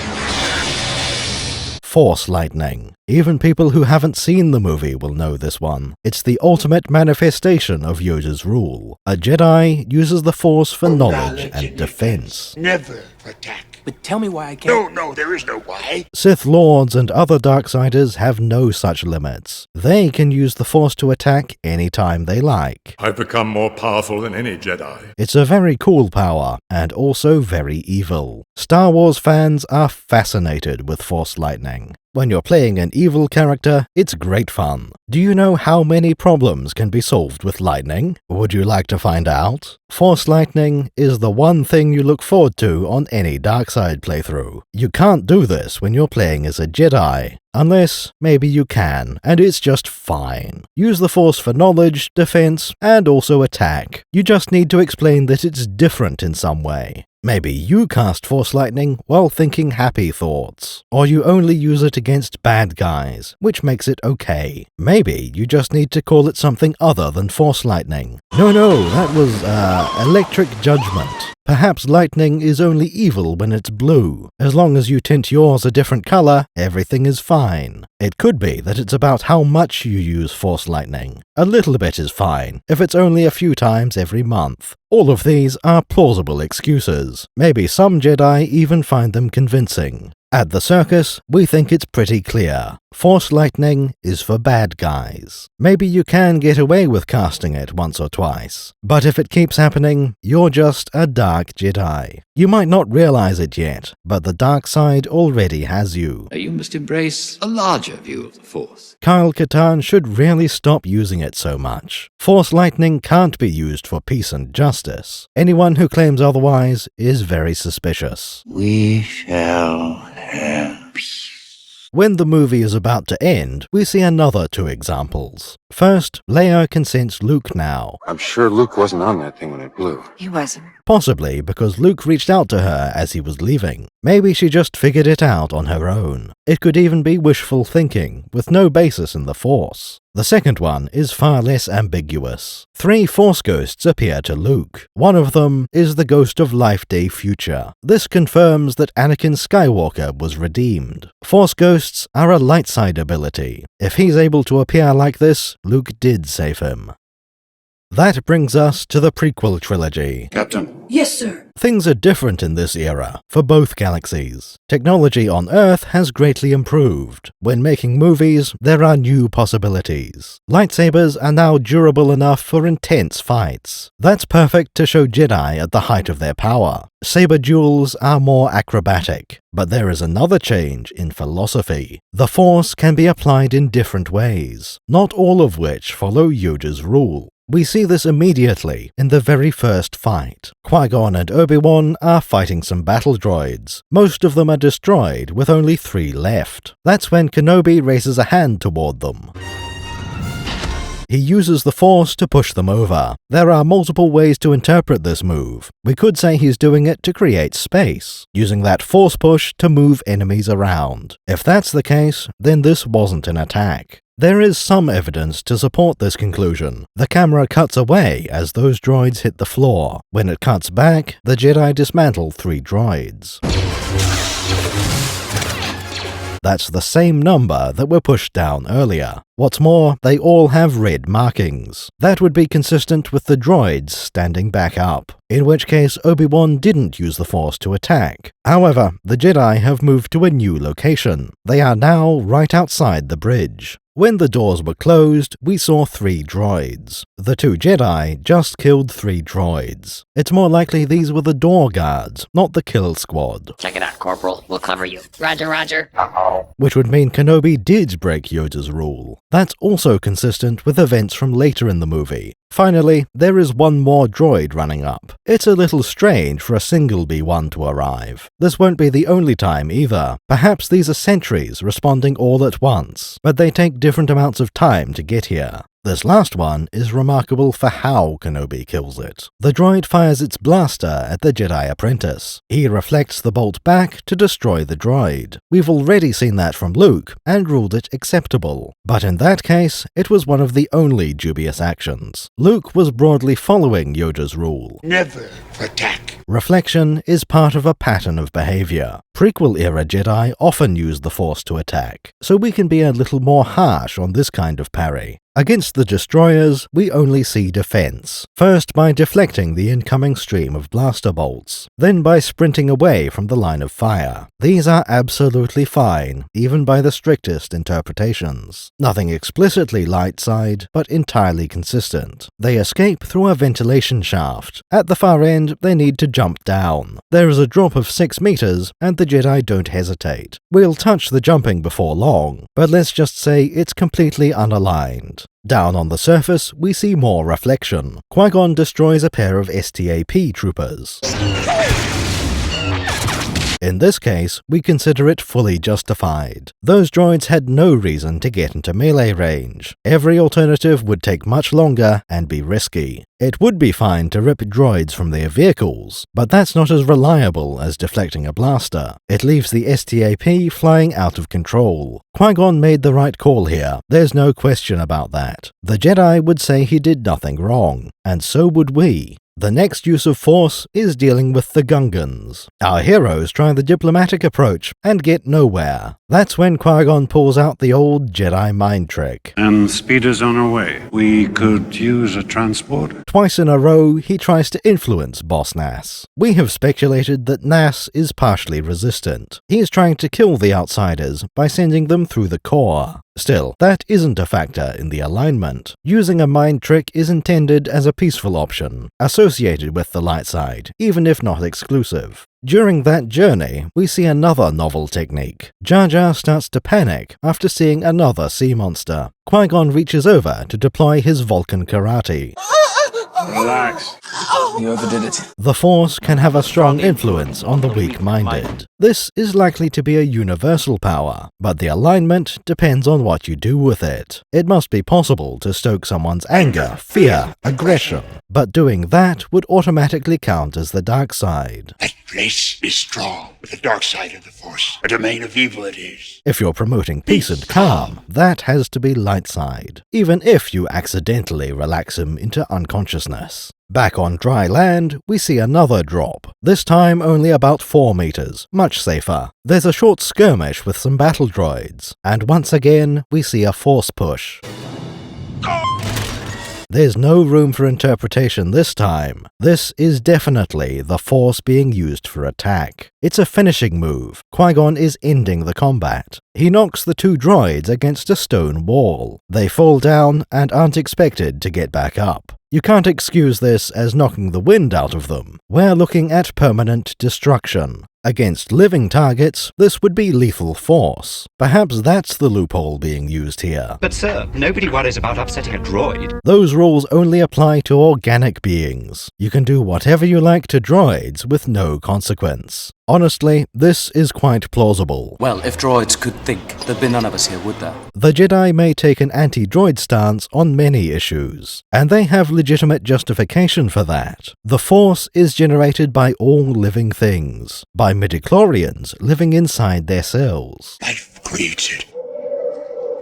Force lightning. Even people who haven't seen the movie will know this one. It's the ultimate manifestation of Yoda's rule. A Jedi uses the Force for knowledge and defense. Never attack. But tell me why I can't. No, there is no why. Sith Lords and other Darksiders have no such limits. They can use the Force to attack anytime they like. I've become more powerful than any Jedi. It's a very cool power, and also very evil. Star Wars fans are fascinated with Force lightning. When you're playing an evil character, it's great fun. Do you know how many problems can be solved with lightning? Would you like to find out? Force lightning is the one thing you look forward to on any Darkside playthrough. You can't do this when you're playing as a Jedi. Unless, maybe you can, and it's just fine. Use the Force for knowledge, defense, and also attack. You just need to explain that it's different in some way. Maybe you cast Force Lightning while thinking happy thoughts, or you only use it against bad guys, which makes it okay. Maybe you just need to call it something other than Force Lightning. No, that was, Electric Judgment. Perhaps lightning is only evil when it's blue. As long as you tint yours a different color, everything is fine. It could be that it's about how much you use Force Lightning. A little bit is fine, if it's only a few times every month. All of these are plausible excuses. Maybe some Jedi even find them convincing. At the circus, we think it's pretty clear. Force lightning is for bad guys. Maybe you can get away with casting it once or twice. But if it keeps happening, you're just a dark Jedi. You might not realize it yet, but the dark side already has you. You must embrace a larger view of the Force. Kyle Katarn should really stop using it so much. Force lightning can't be used for peace and justice. Anyone who claims otherwise is very suspicious. We shall have peace. When the movie is about to end, we see another two examples. First, Leia can sense Luke now. I'm sure Luke wasn't on that thing when it blew. He wasn't. Possibly because Luke reached out to her as he was leaving. Maybe she just figured it out on her own. It could even be wishful thinking, with no basis in the Force. The second one is far less ambiguous. 3 Force ghosts appear to Luke. One of them is the ghost of Life Day Future. This confirms that Anakin Skywalker was redeemed. Force ghosts are a light side ability. If he's able to appear like this, Luke did save him. That brings us to the prequel trilogy. Captain. Yes, sir. Things are different in this era, for both galaxies. Technology on Earth has greatly improved. When making movies, there are new possibilities. Lightsabers are now durable enough for intense fights. That's perfect to show Jedi at the height of their power. Saber duels are more acrobatic. But there is another change in philosophy. The Force can be applied in different ways, not all of which follow Yoda's rule. We see this immediately in the very first fight. Qui-Gon and Obi-Wan are fighting some battle droids. Most of them are destroyed, with only 3 left. That's when Kenobi raises a hand toward them. He uses the Force to push them over. There are multiple ways to interpret this move. We could say he's doing it to create space, using that Force push to move enemies around. If that's the case, then this wasn't an attack. There is some evidence to support this conclusion. The camera cuts away as those droids hit the floor. When it cuts back, the Jedi dismantle 3 droids. That's the same number that were pushed down earlier. What's more, they all have red markings. That would be consistent with the droids standing back up, in which case Obi-Wan didn't use the Force to attack. However, the Jedi have moved to a new location. They are now right outside the bridge. When the doors were closed, we saw 3 droids. The 2 Jedi just killed 3 droids. It's more likely these were the door guards, not the kill squad. Check it out, Corporal. We'll cover you. Roger, roger. Which would mean Kenobi did break Yoda's rule. That's also consistent with events from later in the movie. Finally, there is one more droid running up. It's a little strange for a single B-1 to arrive. This won't be the only time either. Perhaps these are sentries responding all at once, but they take different amounts of time to get here. This last one is remarkable for how Kenobi kills it. The droid fires its blaster at the Jedi apprentice. He reflects the bolt back to destroy the droid. We've already seen that from Luke and ruled it acceptable. But in that case, it was one of the only dubious actions. Luke was broadly following Yoda's rule. Never attack. Reflection is part of a pattern of behavior. Prequel-era Jedi often use the Force to attack, so we can be a little more harsh on this kind of parry. Against the destroyers, we only see defense. First by deflecting the incoming stream of blaster bolts, then by sprinting away from the line of fire. These are absolutely fine, even by the strictest interpretations. Nothing explicitly light side, but entirely consistent. They escape through a ventilation shaft. At the far end, they need to jump down. There is a drop of 6 meters, and the Jedi don't hesitate. We'll touch the jumping before long, but let's just say it's completely unaligned. Down on the surface, we see more reflection. Qui-Gon destroys a pair of STAP troopers. In this case, we consider it fully justified. Those droids had no reason to get into melee range. Every alternative would take much longer and be risky. It would be fine to rip droids from their vehicles, but that's not as reliable as deflecting a blaster. It leaves the STAP flying out of control. Qui-Gon made the right call here, there's no question about that. The Jedi would say he did nothing wrong, and so would we. The next use of Force is dealing with the Gungans. Our heroes try the diplomatic approach and get nowhere. That's when Qui-Gon pulls out the old Jedi mind trick. And speed is on our way. We could use a transporter. Twice in a row, he tries to influence Boss Nass. We have speculated that Nass is partially resistant. He is trying to kill the outsiders by sending them through the core. Still, that isn't a factor in the alignment. Using a mind trick is intended as a peaceful option, associated with the light side, even if not exclusive. During that journey, we see another novel technique. Jar Jar starts to panic after seeing another sea monster. Qui-Gon reaches over to deploy his Vulcan karate. Relax. You overdid it. The Force can have a strong influence on the weak-minded. This is likely to be a universal power, but the alignment depends on what you do with it. It must be possible to stoke someone's anger, fear, aggression, but doing that would automatically count as the dark side. That place is strong, but the dark side of the Force, a domain of evil it is. If you're promoting peace and calm, that has to be light side, even if you accidentally relax him into unconsciousness. Back on dry land, we see another drop, this time only about 4 meters, much safer. There's a short skirmish with some battle droids, and once again, we see a Force push. There's no room for interpretation this time. This is definitely the Force being used for attack. It's a finishing move. Qui-Gon is ending the combat. He knocks the two droids against a stone wall. They fall down and aren't expected to get back up. You can't excuse this as knocking the wind out of them. We're looking at permanent destruction. Against living targets, this would be lethal force. Perhaps that's the loophole being used here. But sir, nobody worries about upsetting a droid. Those rules only apply to organic beings. You can do whatever you like to droids with no consequence. Honestly, this is quite plausible. Well, if droids could think, there'd be none of us here, would there? The Jedi may take an anti-droid stance on many issues, and they have legitimate justification for that. The Force is generated by all living things, by midichlorians living inside their cells. Life creates it,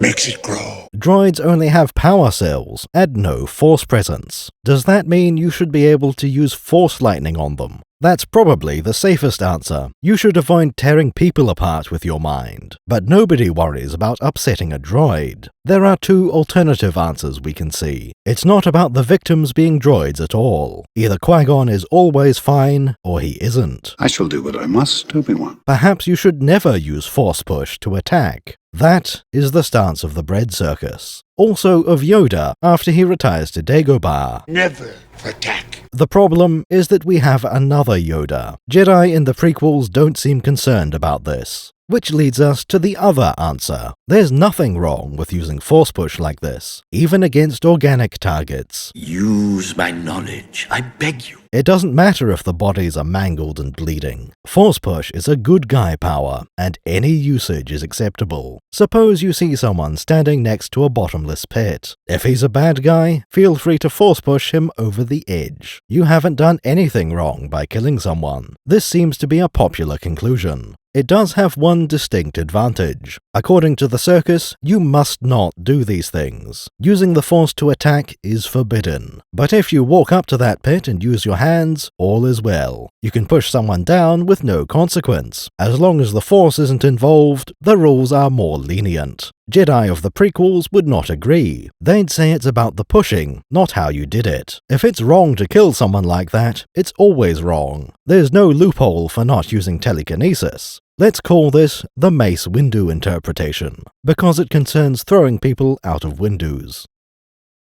makes it grow. Droids only have power cells and no Force presence. Does that mean you should be able to use Force lightning on them? That's probably the safest answer. You should avoid tearing people apart with your mind. But nobody worries about upsetting a droid. There are two alternative answers we can see. It's not about the victims being droids at all. Either Qui-Gon is always fine, or he isn't. I shall do what I must, Obi-Wan. Perhaps you should never use Force push to attack. That is the stance of the bread circus. Also of Yoda after he retires to Dagobah. Never attack. The problem is that we have another Yoda. Jedi in the prequels don't seem concerned about this. Which leads us to the other answer. There's nothing wrong with using Force push like this, even against organic targets. Use my knowledge, I beg you. It doesn't matter if the bodies are mangled and bleeding. Force push is a good guy power, and any usage is acceptable. Suppose you see someone standing next to a bottomless pit. If he's a bad guy, feel free to Force push him over the edge. You haven't done anything wrong by killing someone. This seems to be a popular conclusion. It does have one distinct advantage. According to the circus, you must not do these things. Using the Force to attack is forbidden. But if you walk up to that pit and use your hands, all is well. You can push someone down with no consequence. As long as the Force isn't involved, the rules are more lenient. Jedi of the prequels would not agree. They'd say it's about the pushing, not how you did it. If it's wrong to kill someone like that, it's always wrong. There's no loophole for not using telekinesis. Let's call this the Mace Windu interpretation, because it concerns throwing people out of windows.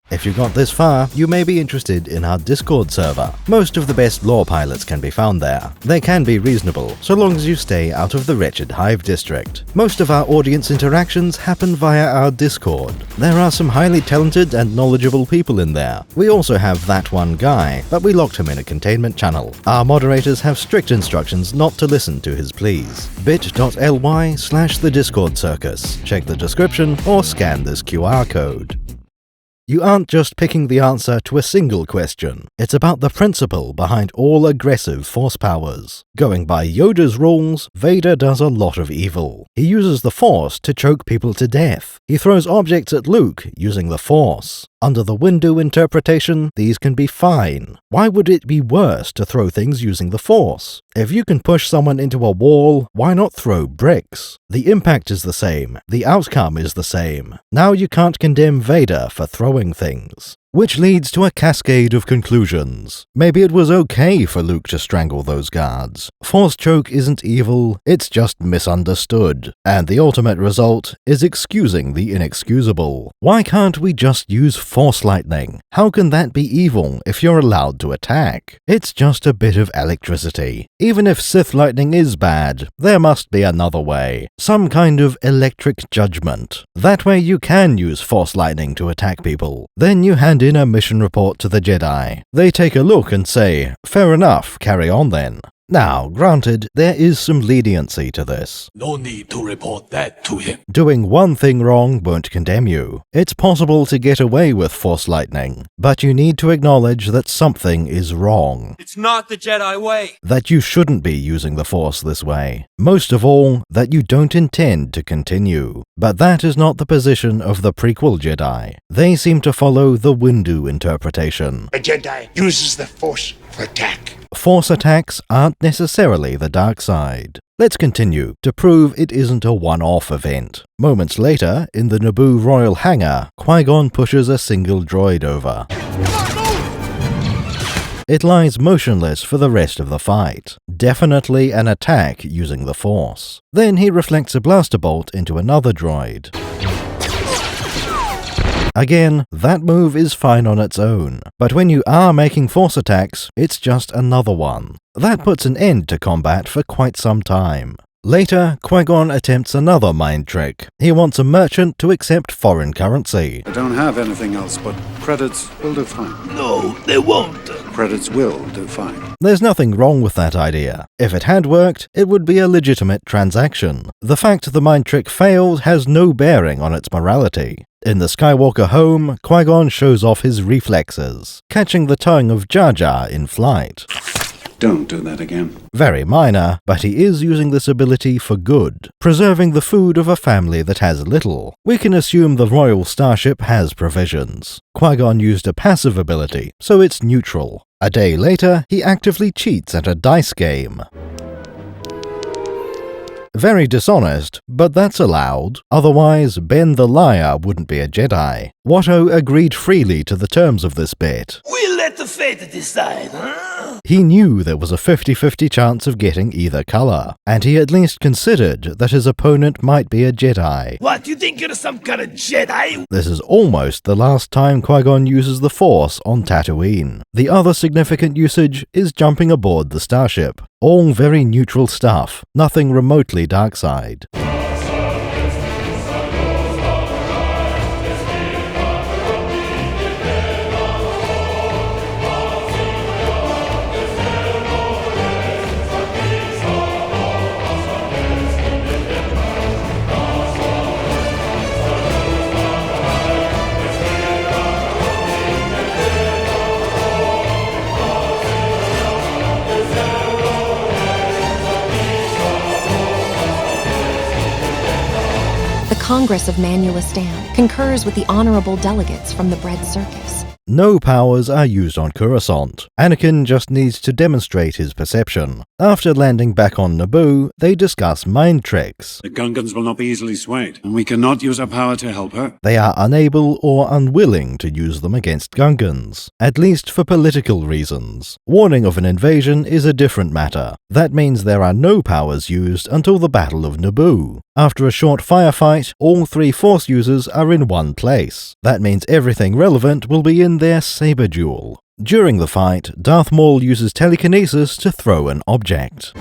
If you got this far, you may be interested in our Discord server. Most of the best lore pilots can be found there. They can be reasonable, so long as you stay out of the wretched Hive district. Most of our audience interactions happen via our Discord. There are some highly talented and knowledgeable people in there. We also have that one guy, but we locked him in a containment channel. Our moderators have strict instructions not to listen to his pleas. bit.ly/the Discord Circus. Check the description or scan this QR code. You aren't just picking the answer to a single question. It's about the principle behind all aggressive Force powers. Going by Yoda's rules, Vader does a lot of evil. He uses the Force to choke people to death. He throws objects at Luke using the Force. Under the Windu interpretation, these can be fine. Why would it be worse to throw things using the Force? If you can push someone into a wall, why not throw bricks? The impact is the same. The outcome is the same. Now you can't condemn Vader for throwing things. Which leads to a cascade of conclusions. Maybe it was okay for Luke to strangle those guards. Force choke isn't evil, it's just misunderstood. And the ultimate result is excusing the inexcusable. Why can't we just use Force lightning? How can that be evil if you're allowed to attack? It's just a bit of electricity. Even if Sith lightning is bad, there must be another way. Some kind of electric judgment. That way you can use Force lightning to attack people. Then you hand in a mission report to the Jedi. They take a look and say, fair enough, carry on then. Now, granted, there is some leniency to this. No need to report that to him. Doing one thing wrong won't condemn you. It's possible to get away with Force lightning, but you need to acknowledge that something is wrong. It's not the Jedi way. That you shouldn't be using the Force this way. Most of all, that you don't intend to continue. But that is not the position of the prequel Jedi. They seem to follow the Windu interpretation. A Jedi uses the Force for attack. Force attacks aren't necessarily the dark side. Let's continue to prove it isn't a one-off event. Moments later, in the Naboo Royal Hangar, Qui-Gon pushes a single droid over. It lies motionless for the rest of the fight, definitely an attack using the Force. Then he reflects a blaster bolt into another droid. Again, that move is fine on its own, but when you are making Force attacks, it's just another one. That puts an end to combat for quite some time. Later, Qui-Gon attempts another mind trick. He wants a merchant to accept foreign currency. I don't have anything else, but credits will do fine. No, they won't. Credits will do fine. There's nothing wrong with that idea. If it had worked, it would be a legitimate transaction. The fact the mind trick failed has no bearing on its morality. In the Skywalker home, Qui-Gon shows off his reflexes, catching the tongue of Jar Jar in flight. Don't do that again. Very minor, but he is using this ability for good, preserving the food of a family that has little. We can assume the royal starship has provisions. Qui-Gon used a passive ability, so it's neutral. A day later, he actively cheats at a dice game. Very dishonest, but that's allowed. Otherwise, Ben the Liar wouldn't be a Jedi. Watto agreed freely to the terms of this bet. We'll let the fate decide, huh? He knew there was a 50-50 chance of getting either color, and he at least considered that his opponent might be a Jedi. What, you think you're some kind of Jedi? This is almost the last time Qui-Gon uses the Force on Tatooine. The other significant usage is jumping aboard the starship. All very neutral stuff, nothing remotely dark side. The Congress of Manulistan concurs with the honorable delegates from the Bread Circus. No powers are used on Coruscant. Anakin just needs to demonstrate his perception. After landing back on Naboo, they discuss mind tricks. The Gungans will not be easily swayed, and we cannot use our power to help her. They are unable or unwilling to use them against Gungans, at least for political reasons. Warning of an invasion is a different matter. That means there are no powers used until the Battle of Naboo. After a short firefight, all three Force users are in one place. That means everything relevant will be in their saber duel. During the fight, Darth Maul uses telekinesis to throw an object.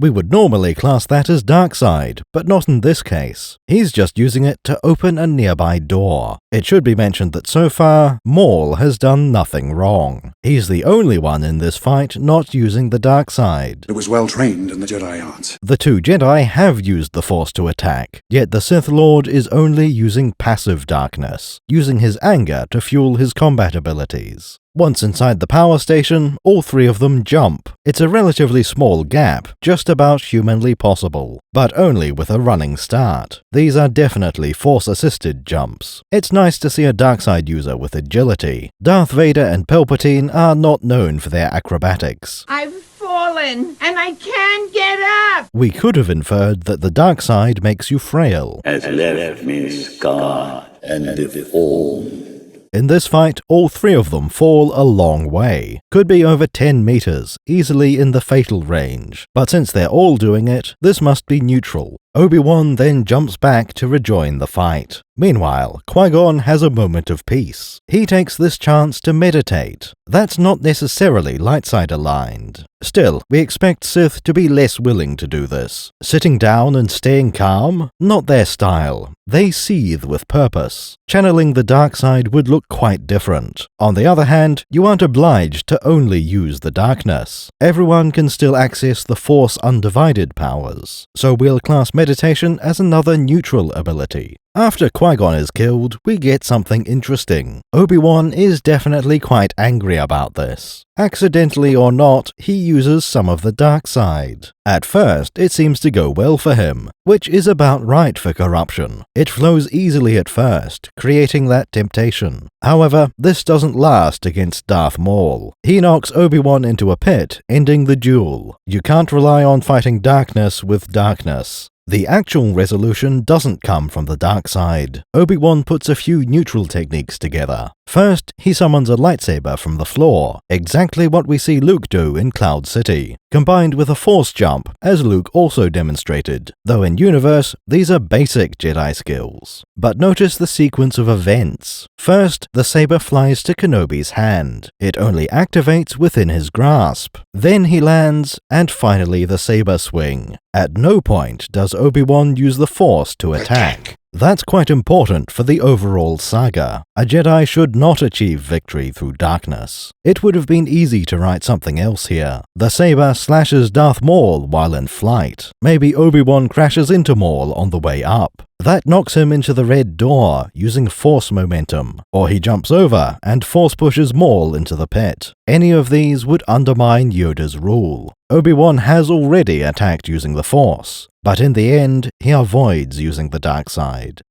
We would normally class that as dark side, but not in this case. He's just using it to open a nearby door. It should be mentioned that so far, Maul has done nothing wrong. He's the only one in this fight not using the dark side. It was well trained in the Jedi arts. The two Jedi have used the Force to attack, yet the Sith Lord is only using passive darkness, using his anger to fuel his combat abilities. Once inside the power station, all three of them jump. It's a relatively small gap, just about humanly possible, but only with a running start. These are definitely Force-assisted jumps. It's nice to see a darkside user with agility. Darth Vader and Palpatine are not known for their acrobatics. I've fallen, and I can't get up! We could have inferred that the dark side makes you frail. Has left me scarred and deformed. In this fight, all three of them fall a long way. Could be over 10 meters, easily in the fatal range. But since they're all doing it, this must be neutral. Obi-Wan then jumps back to rejoin the fight. Meanwhile, Qui-Gon has a moment of peace. He takes this chance to meditate. That's not necessarily light side aligned. Still, we expect Sith to be less willing to do this. Sitting down and staying calm? Not their style. They seethe with purpose. Channeling the dark side would look quite different. On the other hand, you aren't obliged to only use the darkness. Everyone can still access the Force undivided powers. So we'll class meditation as another neutral ability. After Qui-Gon is killed, we get something interesting. Obi-Wan is definitely quite angry about this. Accidentally or not, he uses some of the dark side. At first, it seems to go well for him, which is about right for corruption. It flows easily at first, creating that temptation. However, this doesn't last against Darth Maul. He knocks Obi-Wan into a pit, ending the duel. You can't rely on fighting darkness with darkness. The actual resolution doesn't come from the dark side. Obi-Wan puts a few neutral techniques together. First, he summons a lightsaber from the floor, exactly what we see Luke do in Cloud City, combined with a Force jump, as Luke also demonstrated, though in universe, these are basic Jedi skills. But notice the sequence of events. First, the saber flies to Kenobi's hand. It only activates within his grasp. Then he lands, and finally the saber swing. At no point does Obi-Wan use the Force to attack. That's quite important for the overall saga. A Jedi should not achieve victory through darkness. It would have been easy to write something else here. The saber slashes Darth Maul while in flight. Maybe Obi-Wan crashes into Maul on the way up. That knocks him into the red door using Force momentum, or he jumps over and Force pushes Maul into the pit. Any of these would undermine Yoda's rule. Obi-Wan has already attacked using the Force, but in the end, he avoids using the dark side.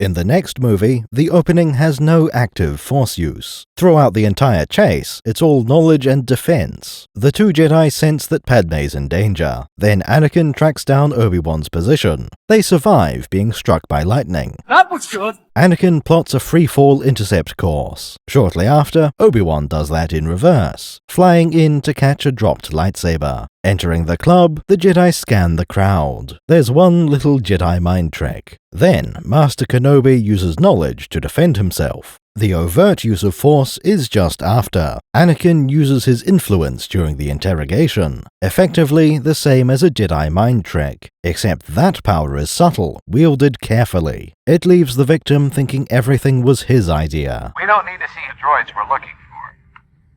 In the next movie, the opening has no active Force use. Throughout the entire chase, it's all knowledge and defense. The two Jedi sense that Padmé's in danger. Then Anakin tracks down Obi-Wan's position. They survive being struck by lightning. That was good. Anakin plots a free-fall intercept course. Shortly after, Obi-Wan does that in reverse, flying in to catch a dropped lightsaber. Entering the club, the Jedi scan the crowd. There's one little Jedi mind trick. Then, Master Kenobi uses knowledge to defend himself. The overt use of Force is just after. Anakin uses his influence during the interrogation, effectively the same as a Jedi mind trick, except that power is subtle, wielded carefully. It leaves the victim thinking everything was his idea. We don't need to see the droids we're looking for.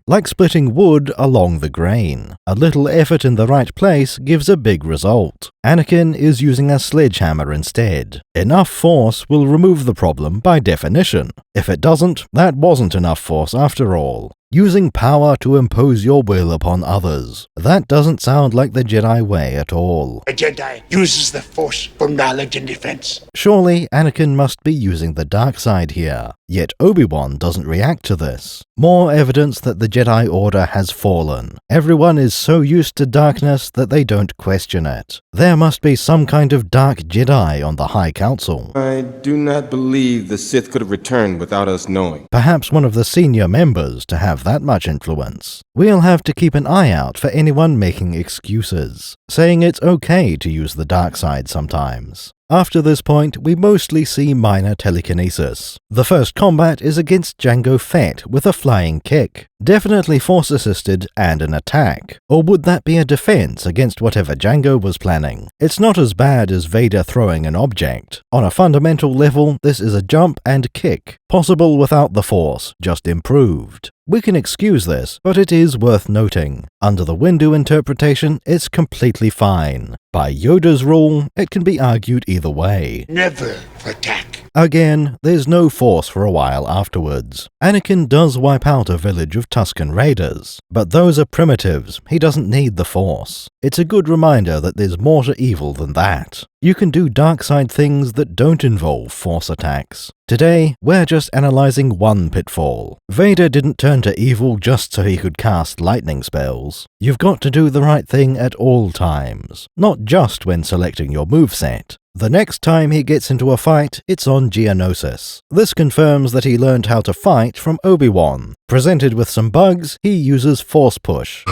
Like splitting wood along the grain. A little effort in the right place gives a big result. Anakin is using a sledgehammer instead. Enough Force will remove the problem by definition. If it doesn't, that wasn't enough Force after all. Using power to impose your will upon others. That doesn't sound like the Jedi way at all. A Jedi uses the Force for knowledge and defense. Surely Anakin must be using the dark side here. Yet Obi-Wan doesn't react to this. More evidence that the Jedi Order has fallen. Everyone is so used to darkness that they don't question it. There must be some kind of dark Jedi on the High Council. I do not believe the Sith could have returned without us knowing. Perhaps one of the senior members to have that much influence. We'll have to keep an eye out for anyone making excuses, saying it's okay to use the dark side sometimes. After this point, we mostly see minor telekinesis. The first combat is against Jango Fett with a flying kick. Definitely Force-assisted and an attack. Or would that be a defense against whatever Jango was planning? It's not as bad as Vader throwing an object. On a fundamental level, this is a jump and kick. Possible without the Force, just improved. We can excuse this, but it is worth noting. Under the Windu interpretation, it's completely fine. By Yoda's rule, it can be argued either way. Never attack. Again, there's no Force for a while afterwards. Anakin does wipe out a village of Tusken Raiders, but those are primitives, he doesn't need the Force. It's a good reminder that there's more to evil than that. You can do dark side things that don't involve Force attacks. Today, we're just analyzing one pitfall. Vader didn't turn to evil just so he could cast lightning spells. You've got to do the right thing at all times, not just when selecting your moveset. The next time he gets into a fight, it's on Geonosis. This confirms that he learned how to fight from Obi-Wan. Presented with some bugs, he uses Force Push.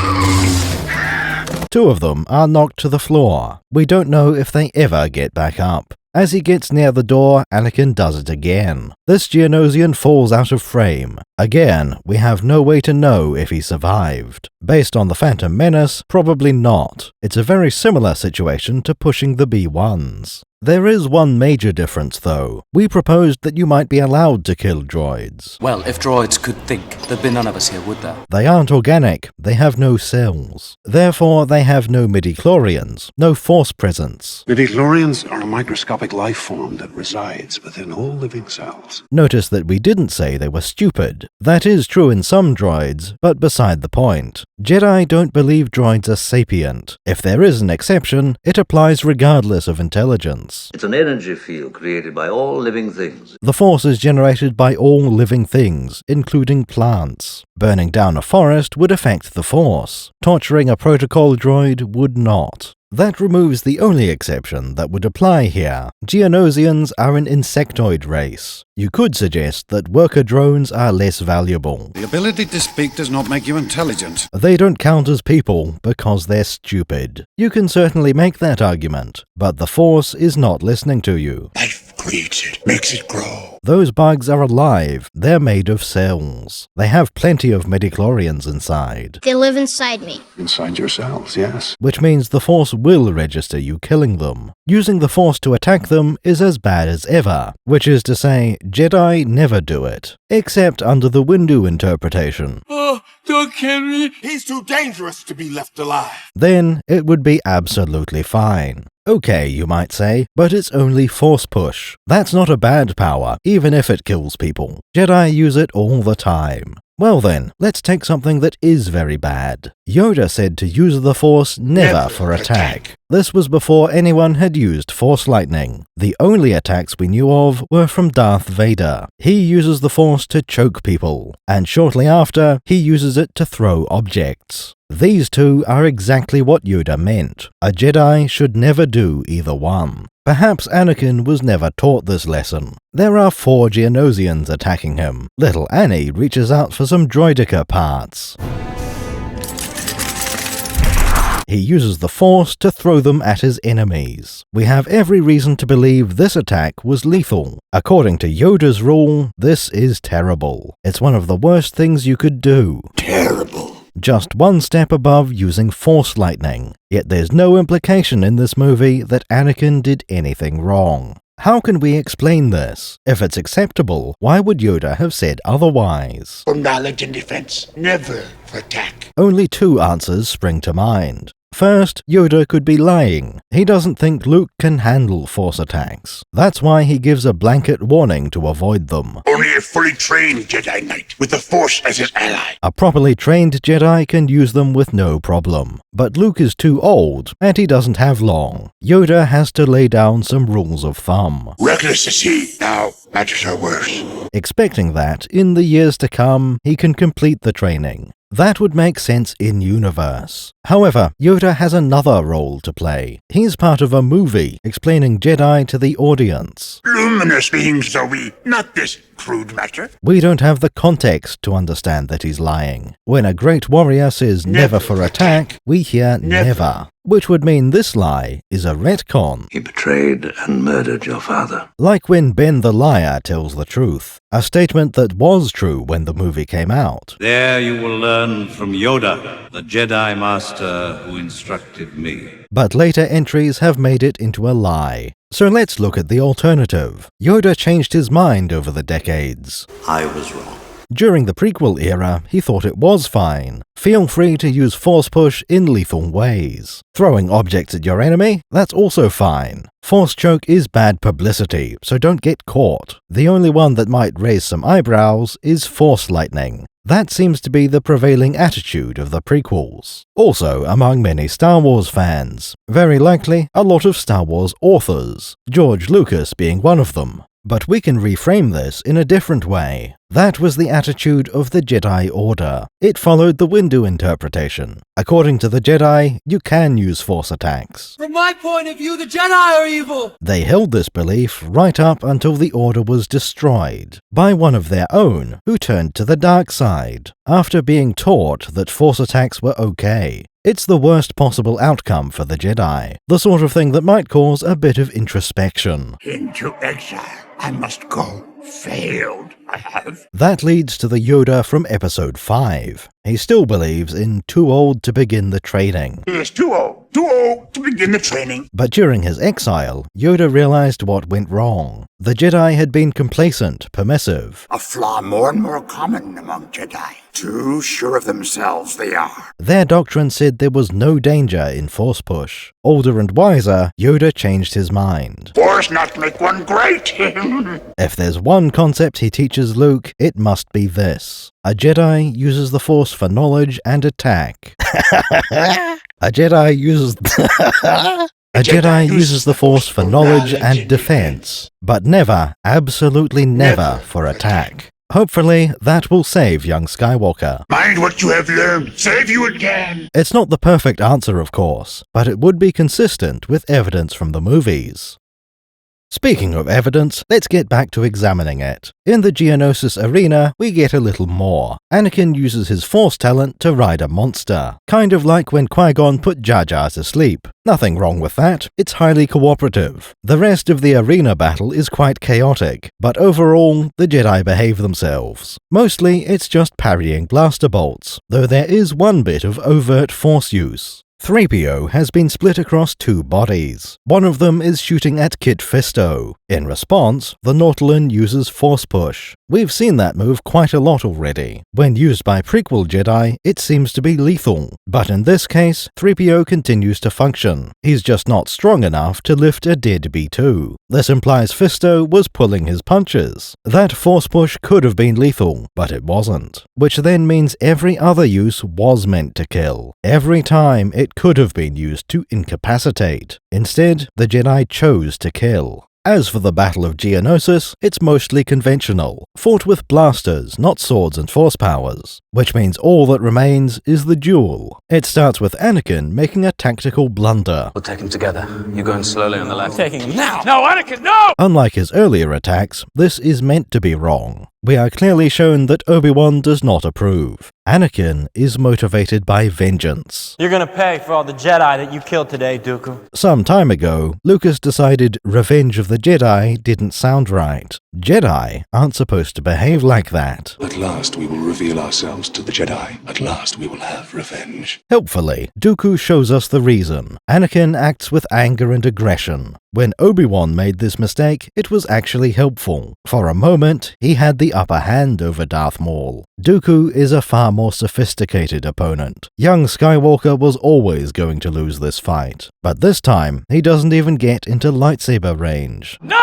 Two of them are knocked to the floor. We don't know if they ever get back up. As he gets near the door, Anakin does it again. This Geonosian falls out of frame. Again, we have no way to know if he survived. Based on the Phantom Menace, probably not. It's a very similar situation to pushing the B-1s. There is one major difference, though. We proposed that you might be allowed to kill droids. Well, if droids could think, there'd be none of us here, would there? They aren't organic. They have no cells. Therefore, they have no midichlorians, no Force presence. Midichlorians are a microscopic life form that resides within all living cells. Notice that we didn't say they were stupid. That is true in some droids, but beside the point. Jedi don't believe droids are sapient. If there is an exception, it applies regardless of intelligence. It's an energy field created by all living things. The Force is generated by all living things, including plants. Burning down a forest would affect the Force. Torturing a protocol droid would not. That removes the only exception that would apply here. Geonosians are an insectoid race. You could suggest that worker drones are less valuable. The ability to speak does not make you intelligent. They don't count as people because they're stupid. You can certainly make that argument, but the Force is not listening to you. Life creates it, makes it grow. Those bugs are alive. They're made of cells. They have plenty of midichlorians inside. They live inside me. Inside your cells, yes. Which means the Force will register you killing them. Using the Force to attack them is as bad as ever, which is to say, Jedi never do it. Except under the Windu interpretation. Oh, don't kill me. He's too dangerous to be left alive. Then it would be absolutely fine. Okay, you might say, but it's only Force push. That's not a bad power, even if it kills people. Jedi use it all the time. Well then, let's take something that is very bad. Yoda said to use the Force never for attack. This was before anyone had used Force lightning. The only attacks we knew of were from Darth Vader. He uses the Force to choke people, and shortly after, he uses it to throw objects. These two are exactly what Yoda meant. A Jedi should never do either one. Perhaps Anakin was never taught this lesson. There are 4 Geonosians attacking him. Little Annie reaches out for some droidica parts. He uses the Force to throw them at his enemies. We have every reason to believe this attack was lethal. According to Yoda's rule, this is terrible. It's one of the worst things you could do. Terrible. Just one step above using Force lightning. Yet there's no implication in this movie that Anakin did anything wrong. How can we explain this? If it's acceptable, why would Yoda have said otherwise? For knowledge and defense, never for attack. Only 2 answers spring to mind. First, Yoda could be lying. He doesn't think Luke can handle Force attacks. That's why he gives a blanket warning to avoid them. Only a fully trained Jedi Knight with the Force as his ally. A properly trained Jedi can use them with no problem. But Luke is too old, and he doesn't have long. Yoda has to lay down some rules of thumb. Reckless as he, now matters are worse. Expecting that, in the years to come, he can complete the training. That would make sense in universe. However, Yoda has another role to play. He's part of a movie explaining Jedi to the audience. Luminous beings are we, not this crude matter. We don't have the context to understand that he's lying. When a great warrior says never for attack, we hear never. Which would mean this lie is a retcon. He betrayed and murdered your father. Like when Ben the Liar tells the truth. A statement that was true when the movie came out. There you will learn from Yoda, the Jedi Master who instructed me. But later entries have made it into a lie. So let's look at the alternative. Yoda changed his mind over the decades. I was wrong. During the prequel era, he thought it was fine. Feel free to use Force push in lethal ways. Throwing objects at your enemy? That's also fine. Force choke is bad publicity, so don't get caught. The only one that might raise some eyebrows is Force lightning. That seems to be the prevailing attitude of the prequels. Also among many Star Wars fans. Very likely a lot of Star Wars authors, George Lucas being one of them. But we can reframe this in a different way. That was the attitude of the Jedi Order. It followed the Windu interpretation. According to the Jedi, you can use Force attacks. From my point of view, the Jedi are evil! They held this belief right up until the Order was destroyed by one of their own who turned to the dark side after being taught that Force attacks were okay. It's the worst possible outcome for the Jedi, the sort of thing that might cause a bit of introspection. Into exile. I must go. Failed. I have. That leads to the Yoda from Episode 5. He still believes in too old to begin the training. He is too old to begin the training. But during his exile, Yoda realized what went wrong. The Jedi had been complacent, permissive. A flaw more and more common among Jedi. Too sure of themselves they are. Their doctrine said there was no danger in Force push. Older and wiser, Yoda changed his mind. Force not make one great. If there's one concept he teaches Luke, it must be this. A Jedi uses the Force for knowledge and attack. A Jedi uses the Force for knowledge and defense, but never, absolutely never for attack. Hopefully, that will save young Skywalker. Mind what you have learned. Save you again. It's not the perfect answer, of course, but it would be consistent with evidence from the movies. Speaking of evidence, let's get back to examining it. In the Geonosis arena, we get a little more. Anakin uses his Force talent to ride a monster, kind of like when Qui-Gon put Jar Jar to sleep. Nothing wrong with that, it's highly cooperative. The rest of the arena battle is quite chaotic, but overall, the Jedi behave themselves. Mostly, it's just parrying blaster bolts, though there is one bit of overt Force use. 3PO has been split across two bodies. One of them is shooting at Kit Fisto. In response, the Nautolan uses Force Push. We've seen that move quite a lot already. When used by prequel Jedi, it seems to be lethal. But in this case, 3PO continues to function. He's just not strong enough to lift a dead B2. This implies Fisto was pulling his punches. That Force Push could have been lethal, but it wasn't. Which then means every other use was meant to kill. Every time it could have been used to incapacitate. Instead, the Jedi chose to kill. As for the Battle of Geonosis, it's mostly conventional, fought with blasters, not swords and force powers, which means all that remains is the duel. It starts with Anakin making a tactical blunder. We'll take him together. You're going slowly on the left. Taking him now! No, Anakin, no! Unlike his earlier attacks, this is meant to be wrong. We are clearly shown that Obi-Wan does not approve. Anakin is motivated by vengeance. You're gonna pay for all the Jedi that you killed today, Dooku. Some time ago, Lucas decided Revenge of the Jedi didn't sound right. Jedi aren't supposed to behave like that. At last we will reveal ourselves to the Jedi. At last we will have revenge. Helpfully, Dooku shows us the reason. Anakin acts with anger and aggression. When Obi-Wan made this mistake, it was actually helpful. For a moment, he had the upper hand over Darth Maul. Dooku is a far more sophisticated opponent. Young Skywalker was always going to lose this fight. But this time, he doesn't even get into lightsaber range. No!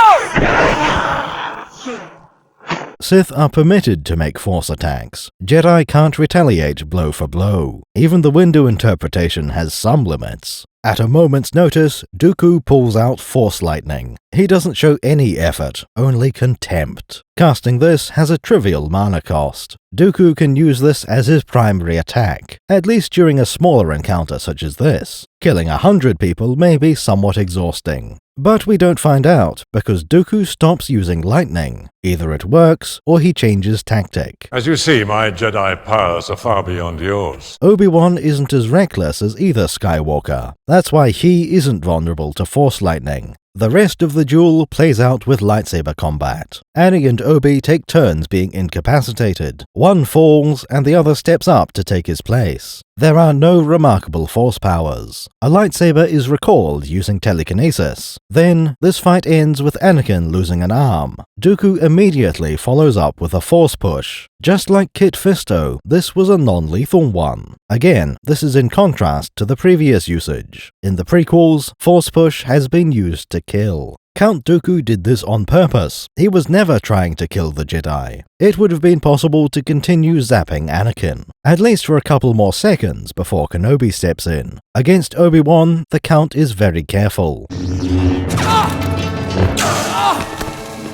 Sith are permitted to make Force attacks. Jedi can't retaliate blow for blow. Even the window interpretation has some limits. At a moment's notice, Dooku pulls out Force Lightning. He doesn't show any effort, only contempt. Casting this has a trivial mana cost. Dooku can use this as his primary attack, at least during a smaller encounter such as this. Killing 100 people may be somewhat exhausting. But we don't find out, because Dooku stops using lightning. Either it works, or he changes tactic. As you see, my Jedi powers are far beyond yours. Obi-Wan isn't as reckless as either Skywalker. That's why he isn't vulnerable to Force Lightning. The rest of the duel plays out with lightsaber combat. Annie and Obi take turns being incapacitated. One falls, and the other steps up to take his place. There are no remarkable force powers. A lightsaber is recalled using telekinesis. Then, this fight ends with Anakin losing an arm. Dooku immediately follows up with a force push. Just like Kit Fisto, this was a non-lethal one. Again, this is in contrast to the previous usage. In the prequels, force push has been used to kill. Count Dooku did this on purpose. He was never trying to kill the Jedi. It would have been possible to continue zapping Anakin, at least for a couple more seconds before Kenobi steps in. Against Obi-Wan, the Count is very careful.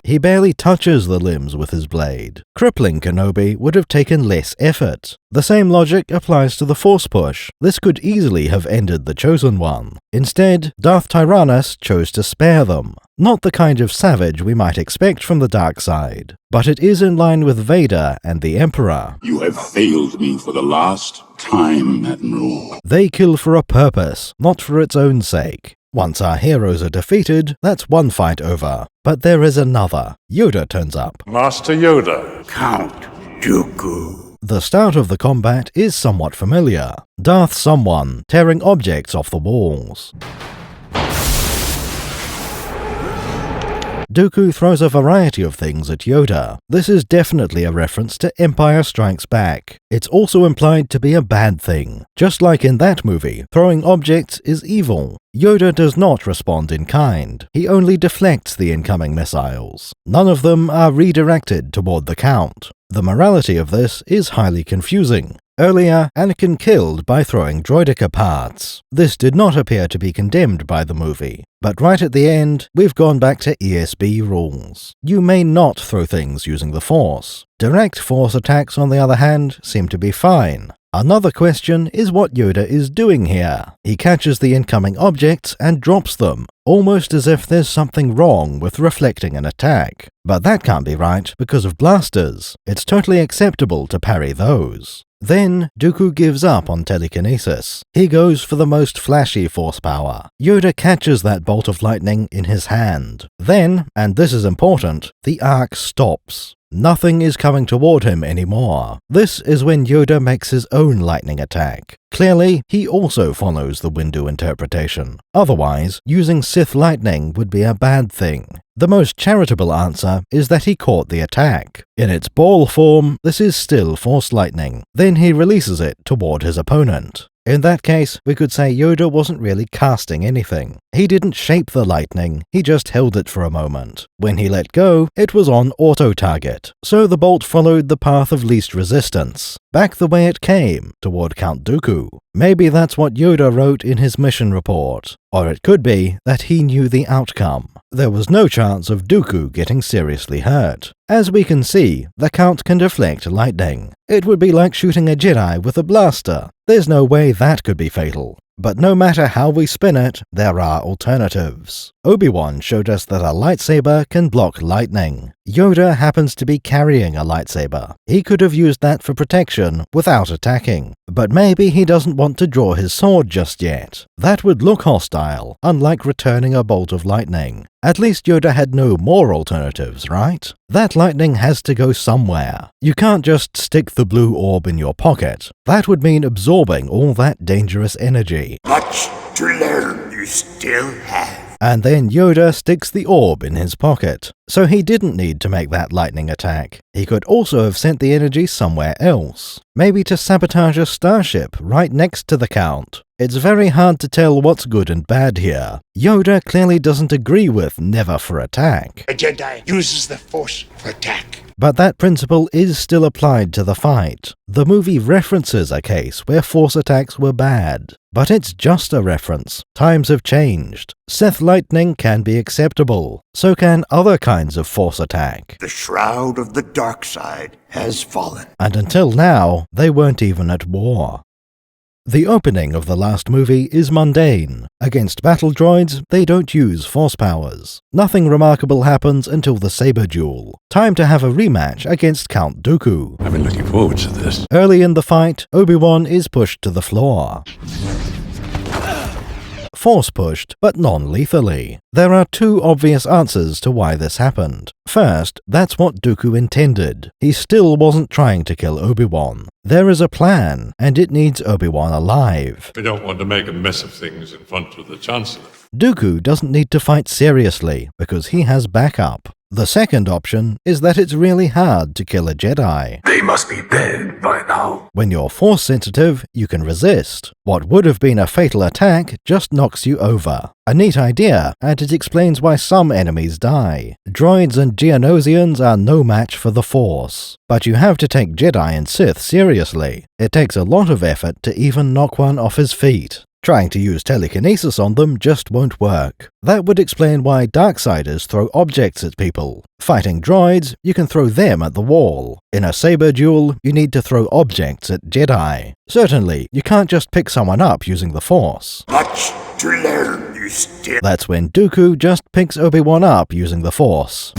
He barely touches the limbs with his blade. Crippling Kenobi would have taken less effort. The same logic applies to the Force Push. This could easily have ended the Chosen One. Instead, Darth Tyrannus chose to spare them. Not the kind of savage we might expect from the dark side, but it is in line with Vader and the Emperor. You have failed me for the last time, Admiral. They kill for a purpose, not for its own sake. Once our heroes are defeated, that's one fight over. But there is another. Yoda turns up. Master Yoda. Count Dooku. The start of the combat is somewhat familiar. Darth Someone tearing objects off the walls. Dooku throws a variety of things at Yoda. This is definitely a reference to Empire Strikes Back. It's also implied to be a bad thing. Just like in that movie, throwing objects is evil. Yoda does not respond in kind. He only deflects the incoming missiles. None of them are redirected toward the Count. The morality of this is highly confusing. Earlier, Anakin killed by throwing droideka parts. This did not appear to be condemned by the movie. But right at the end, we've gone back to ESB rules. You may not throw things using the Force. Direct Force attacks, on the other hand, seem to be fine. Another question is what Yoda is doing here. He catches the incoming objects and drops them, almost as if there's something wrong with reflecting an attack. But that can't be right because of blasters. It's totally acceptable to parry those. Then, Dooku gives up on telekinesis. He goes for the most flashy Force power. Yoda catches that bolt of lightning in his hand. Then, and this is important, the arc stops. Nothing is coming toward him anymore. This is when Yoda makes his own lightning attack. Clearly, he also follows the Windu interpretation. Otherwise, using Sith lightning would be a bad thing. The most charitable answer is that he caught the attack. In its ball form, this is still Force lightning. Then he releases it toward his opponent. In that case, we could say Yoda wasn't really casting anything. He didn't shape the lightning, he just held it for a moment. When he let go, it was on auto-target, so the bolt followed the path of least resistance, back the way it came, toward Count Dooku. Maybe that's what Yoda wrote in his mission report. Or it could be that he knew the outcome. There was no chance of Dooku getting seriously hurt. As we can see, the Count can deflect lightning. It would be like shooting a Jedi with a blaster. There's no way that could be fatal. But no matter how we spin it, there are alternatives. Obi-Wan showed us that a lightsaber can block lightning. Yoda happens to be carrying a lightsaber. He could have used that for protection without attacking. But maybe he doesn't want to draw his sword just yet. That would look hostile, unlike returning a bolt of lightning. At least Yoda had no more alternatives, right? That lightning has to go somewhere. You can't just stick the blue orb in your pocket. That would mean absorbing all that dangerous energy. Much to learn you still have. And then Yoda sticks the orb in his pocket. So he didn't need to make that lightning attack. He could also have sent the energy somewhere else. Maybe to sabotage a starship right next to the Count. It's very hard to tell what's good and bad here. Yoda clearly doesn't agree with never for attack. A Jedi uses the Force for attack. But that principle is still applied to the fight. The movie references a case where Force attacks were bad. But it's just a reference. Times have changed. Sith lightning can be acceptable. So can other kinds of Force attack. The shroud of the dark side has fallen. And until now, they weren't even at war. The opening of the last movie is mundane. Against battle droids, they don't use Force powers. Nothing remarkable happens until the saber duel. Time to have a rematch against Count Dooku. I've been looking forward to this. Early in the fight, Obi-Wan is pushed to the floor. Force pushed, but non-lethally. There are two obvious answers to why this happened. First, that's what Dooku intended. He still wasn't trying to kill Obi-Wan. There is a plan, and it needs Obi-Wan alive. We don't want to make a mess of things in front of the Chancellor. Dooku doesn't need to fight seriously, because he has backup. The second option is that it's really hard to kill a Jedi. They must be dead by now. When you're Force sensitive, you can resist. What would have been a fatal attack just knocks you over. A neat idea, and it explains why some enemies die. Droids and Geonosians are no match for the Force. But you have to take Jedi and Sith seriously. It takes a lot of effort to even knock one off his feet. Trying to use telekinesis on them just won't work. That would explain why Darksiders throw objects at people. Fighting droids, you can throw them at the wall. In a saber duel, you need to throw objects at Jedi. Certainly, you can't just pick someone up using the Force. Much to learn you still. That's when Dooku just picks Obi-Wan up using the Force.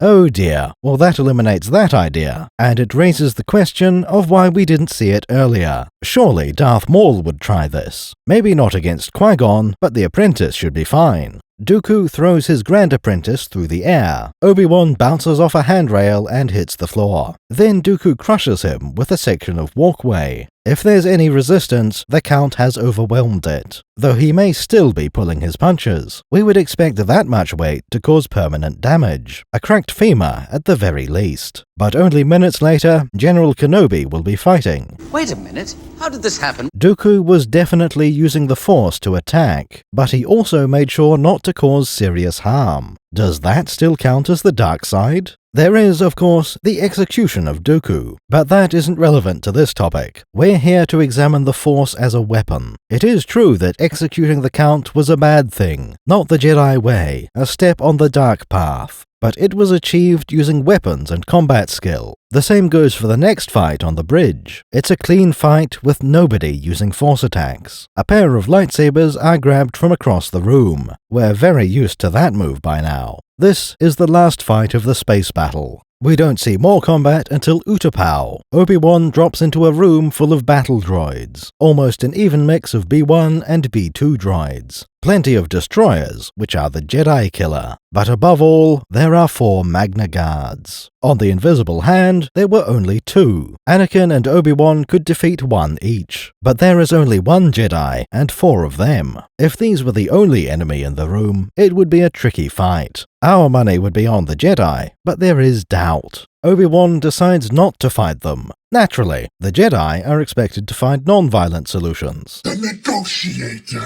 Oh dear, well that eliminates that idea, and it raises the question of why we didn't see it earlier. Surely Darth Maul would try this. Maybe not against Qui-Gon, but the apprentice should be fine. Dooku throws his Grand Apprentice through the air. Obi-Wan bounces off a handrail and hits the floor. Then Dooku crushes him with a section of walkway. If there's any resistance, the Count has overwhelmed it. Though he may still be pulling his punches, we would expect that much weight to cause permanent damage. A cracked femur at the very least. But only minutes later, General Kenobi will be fighting. Wait a minute, How did this happen? Dooku was definitely using the Force to attack, but he also made sure not to cause serious harm. Does that still count as the dark side? There is, of course, the execution of Dooku, but that isn't relevant to this topic. We're here to examine the Force as a weapon. It is true that executing the Count was a bad thing, not the Jedi way, a step on the dark path. But it was achieved using weapons and combat skill. The same goes for the next fight on the bridge. It's a clean fight with nobody using force attacks. A pair of lightsabers are grabbed from across the room. We're very used to that move by now. This is the last fight of the space battle. We don't see more combat until Utapau. Obi-Wan drops into a room full of battle droids, almost an even mix of B-1 and B-2 droids. Plenty of destroyers, which are the Jedi killer. But above all, there are 4 Magna Guards. On the Invisible Hand, there were only 2. Anakin and Obi-Wan could defeat 1 each. But there is only 1 Jedi, and 4 of them. If these were the only enemy in the room, it would be a tricky fight. Our money would be on the Jedi, but there is doubt. Obi-Wan decides not to fight them. Naturally, the Jedi are expected to find non-violent solutions. The Negotiator.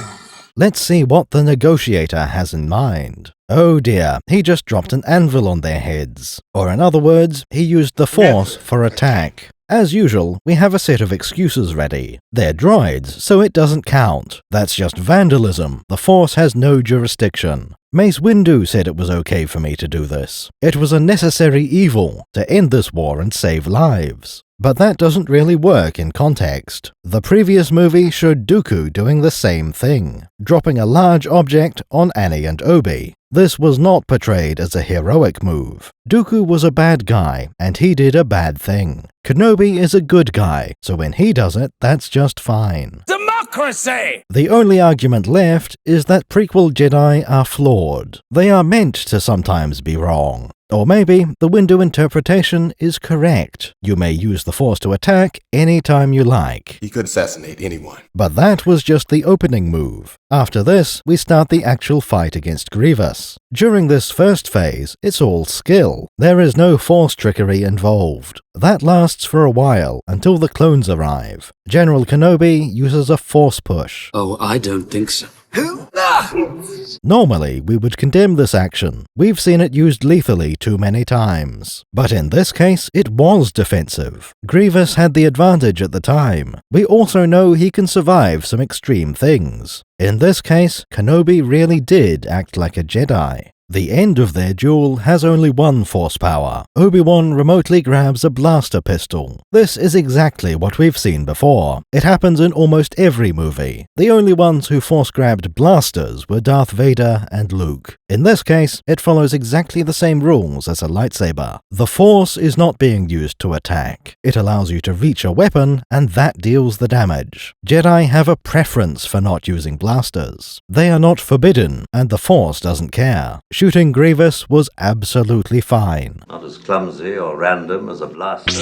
Let's see what the Negotiator has in mind. Oh dear, he just dropped an anvil on their heads. Or in other words, he used the Force for attack. As usual, we have a set of excuses ready. They're droids, so it doesn't count. That's just vandalism. The Force has no jurisdiction. Mace Windu said it was okay for me to do this. It was a necessary evil to end this war and save lives. But that doesn't really work in context. The previous movie showed Dooku doing the same thing, dropping a large object on Annie and Obi. This was not portrayed as a heroic move. Dooku was a bad guy, and he did a bad thing. Kenobi is a good guy, so when he does it, that's just fine. Hypocrisy! The only argument left is that prequel Jedi are flawed. They are meant to sometimes be wrong. Or maybe the Windu interpretation is correct. You may use the Force to attack anytime you like. He could assassinate anyone. But that was just the opening move. After this, we start the actual fight against Grievous. During this first phase, it's all skill. There is no Force trickery involved. That lasts for a while, until the clones arrive. General Kenobi uses a Force push. Oh, I don't think so. Normally, we would condemn this action. We've seen it used lethally too many times. But in this case, it was defensive. Grievous had the advantage at the time. We also know he can survive some extreme things. In this case, Kenobi really did act like a Jedi. The end of their duel has only 1 Force power. Obi-Wan remotely grabs a blaster pistol. This is exactly what we've seen before. It happens in almost every movie. The only ones who Force-grabbed blasters were Darth Vader and Luke. In this case, it follows exactly the same rules as a lightsaber. The Force is not being used to attack. It allows you to reach a weapon, and that deals the damage. Jedi have a preference for not using blasters. They are not forbidden, and the Force doesn't care. Shooting Grievous was absolutely fine. Not as clumsy or random as a blaster.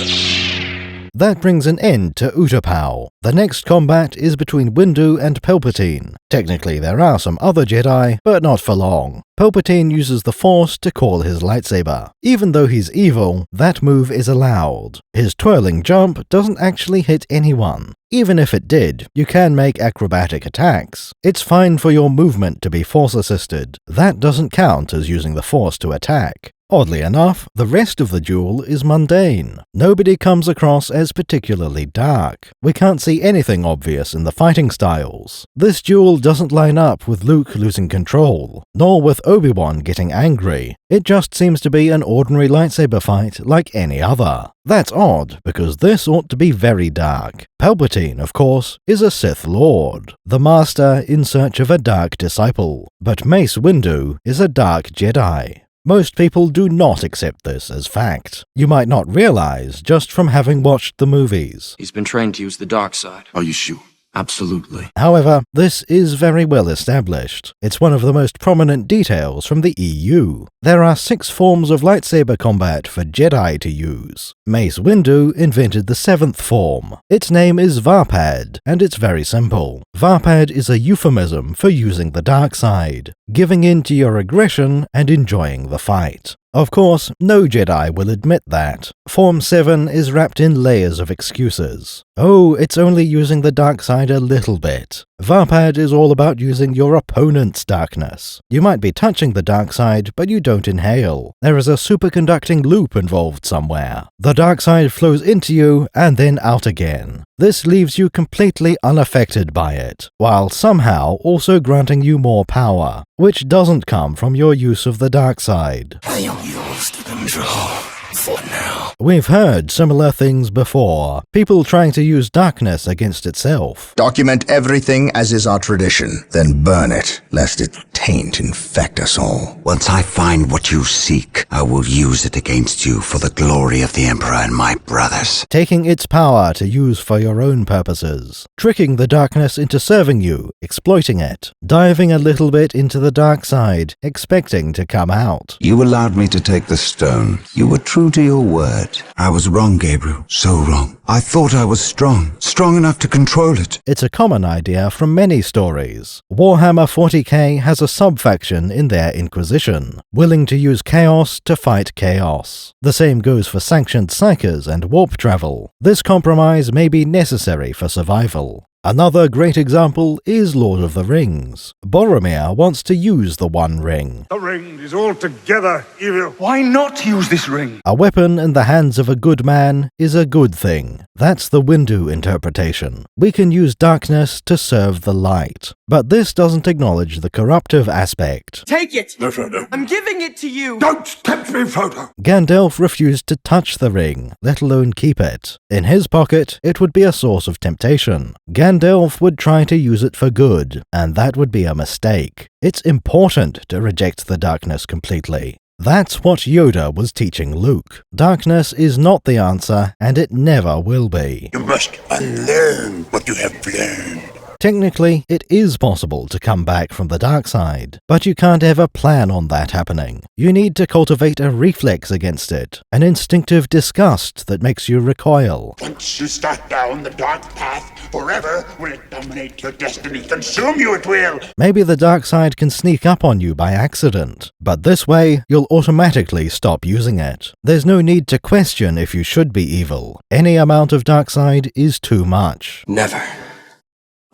That brings an end to Utapau. The next combat is between Windu and Palpatine. Technically, there are some other Jedi, but not for long. Palpatine uses the Force to call his lightsaber. Even though he's evil, that move is allowed. His twirling jump doesn't actually hit anyone. Even if it did, you can make acrobatic attacks. It's fine for your movement to be Force-assisted. That doesn't count as using the Force to attack. Oddly enough, the rest of the duel is mundane. Nobody comes across as particularly dark. We can't see anything obvious in the fighting styles. This duel doesn't line up with Luke losing control, nor with Obi-Wan getting angry. It just seems to be an ordinary lightsaber fight like any other. That's odd, because this ought to be very dark. Palpatine, of course, is a Sith Lord, the Master in search of a dark disciple. But Mace Windu is a dark Jedi. Most people do not accept this as fact. You might not realize just from having watched the movies. He's been trained to use the dark side. Are you sure? Absolutely. However, this is very well established. It's one of the most prominent details from the EU. There are 6 forms of lightsaber combat for Jedi to use. Mace Windu invented the 7th form. Its name is Varpad, and it's very simple. Varpad is a euphemism for using the dark side, giving in to your aggression and enjoying the fight. Of course, no Jedi will admit that. Form 7 is wrapped in layers of excuses. Oh, it's only using the dark side a little bit. Varpad is all about using your opponent's darkness. You might be touching the dark side, but you don't inhale. There is a superconducting loop involved somewhere. The dark side flows into you and then out again. This leaves you completely unaffected by it, while somehow also granting you more power, which doesn't come from your use of the dark side. I am yours to control. For now. We've heard similar things before, people trying to use darkness against itself. Document everything as is our tradition, then burn it, lest it taint infect us all. Once I find what you seek, I will use it against you for the glory of the Emperor and my brothers. Taking its power to use for your own purposes. Tricking the darkness into serving you, exploiting it. Diving a little bit into the dark side, expecting to come out. You allowed me to take the stone. You were true to your word. I was wrong, Gabriel. So wrong. I thought I was strong enough to control it. It's a common idea from many stories. Warhammer 40k has a sub-faction in their Inquisition, willing to use chaos to fight chaos. The same goes for sanctioned psychers and warp travel. This compromise may be necessary for survival. Another great example is Lord of the Rings. Boromir wants to use the One Ring. The ring is altogether evil. Why not use this ring? A weapon in the hands of a good man is a good thing. That's the Windu interpretation. We can use darkness to serve the light. But this doesn't acknowledge the corruptive aspect. Take it! No, Frodo. I'm giving it to you! Don't tempt me, Frodo! Gandalf refused to touch the ring, let alone keep it. In his pocket, it would be a source of temptation. Gandalf would try to use it for good, and that would be a mistake. It's important to reject the darkness completely. That's what Yoda was teaching Luke. Darkness is not the answer, and it never will be. You must unlearn what you have learned. Technically, it is possible to come back from the dark side, but you can't ever plan on that happening. You need to cultivate a reflex against it, an instinctive disgust that makes you recoil. Once you start down the dark path, forever will it dominate your destiny, consume you it will. Maybe the dark side can sneak up on you by accident, but this way, you'll automatically stop using it. There's no need to question if you should be evil. Any amount of dark side is too much. Never.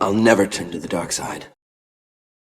I'll never turn to the dark side.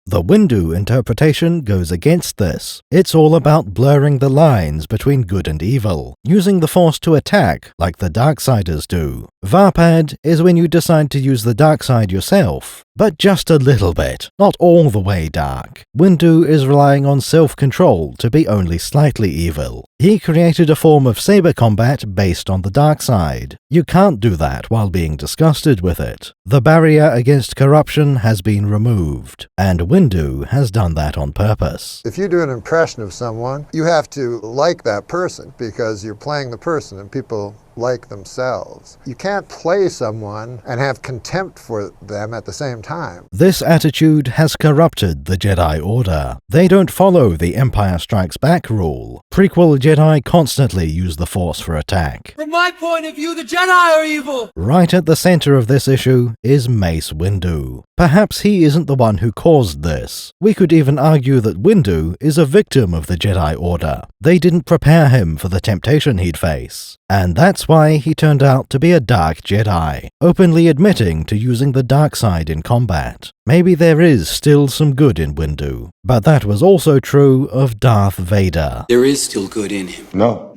The Windu interpretation goes against this. It's all about blurring the lines between good and evil, using the Force to attack like the Darksiders do. Varpad is when you decide to use the dark side yourself, but just a little bit, not all the way dark. Windu is relying on self-control to be only slightly evil. He created a form of saber combat based on the dark side. You can't do that while being disgusted with it. The barrier against corruption has been removed, and Windu has done that on purpose. If you do an impression of someone, you have to like that person because you're playing the person and people like themselves. You can't play someone and have contempt for them at the same time. This attitude has corrupted the Jedi Order. They don't follow the Empire Strikes Back rule. Prequel Jedi constantly use the Force for attack. From my point of view, the Jedi are evil! Right at the center of this issue is Mace Windu. Perhaps he isn't the one who caused this. We could even argue that Windu is a victim of the Jedi Order. They didn't prepare him for the temptation he'd face. And that's why he turned out to be a dark Jedi, openly admitting to using the dark side in combat. Maybe there is still some good in Windu, but that was also true of Darth Vader. There is still good in him. No.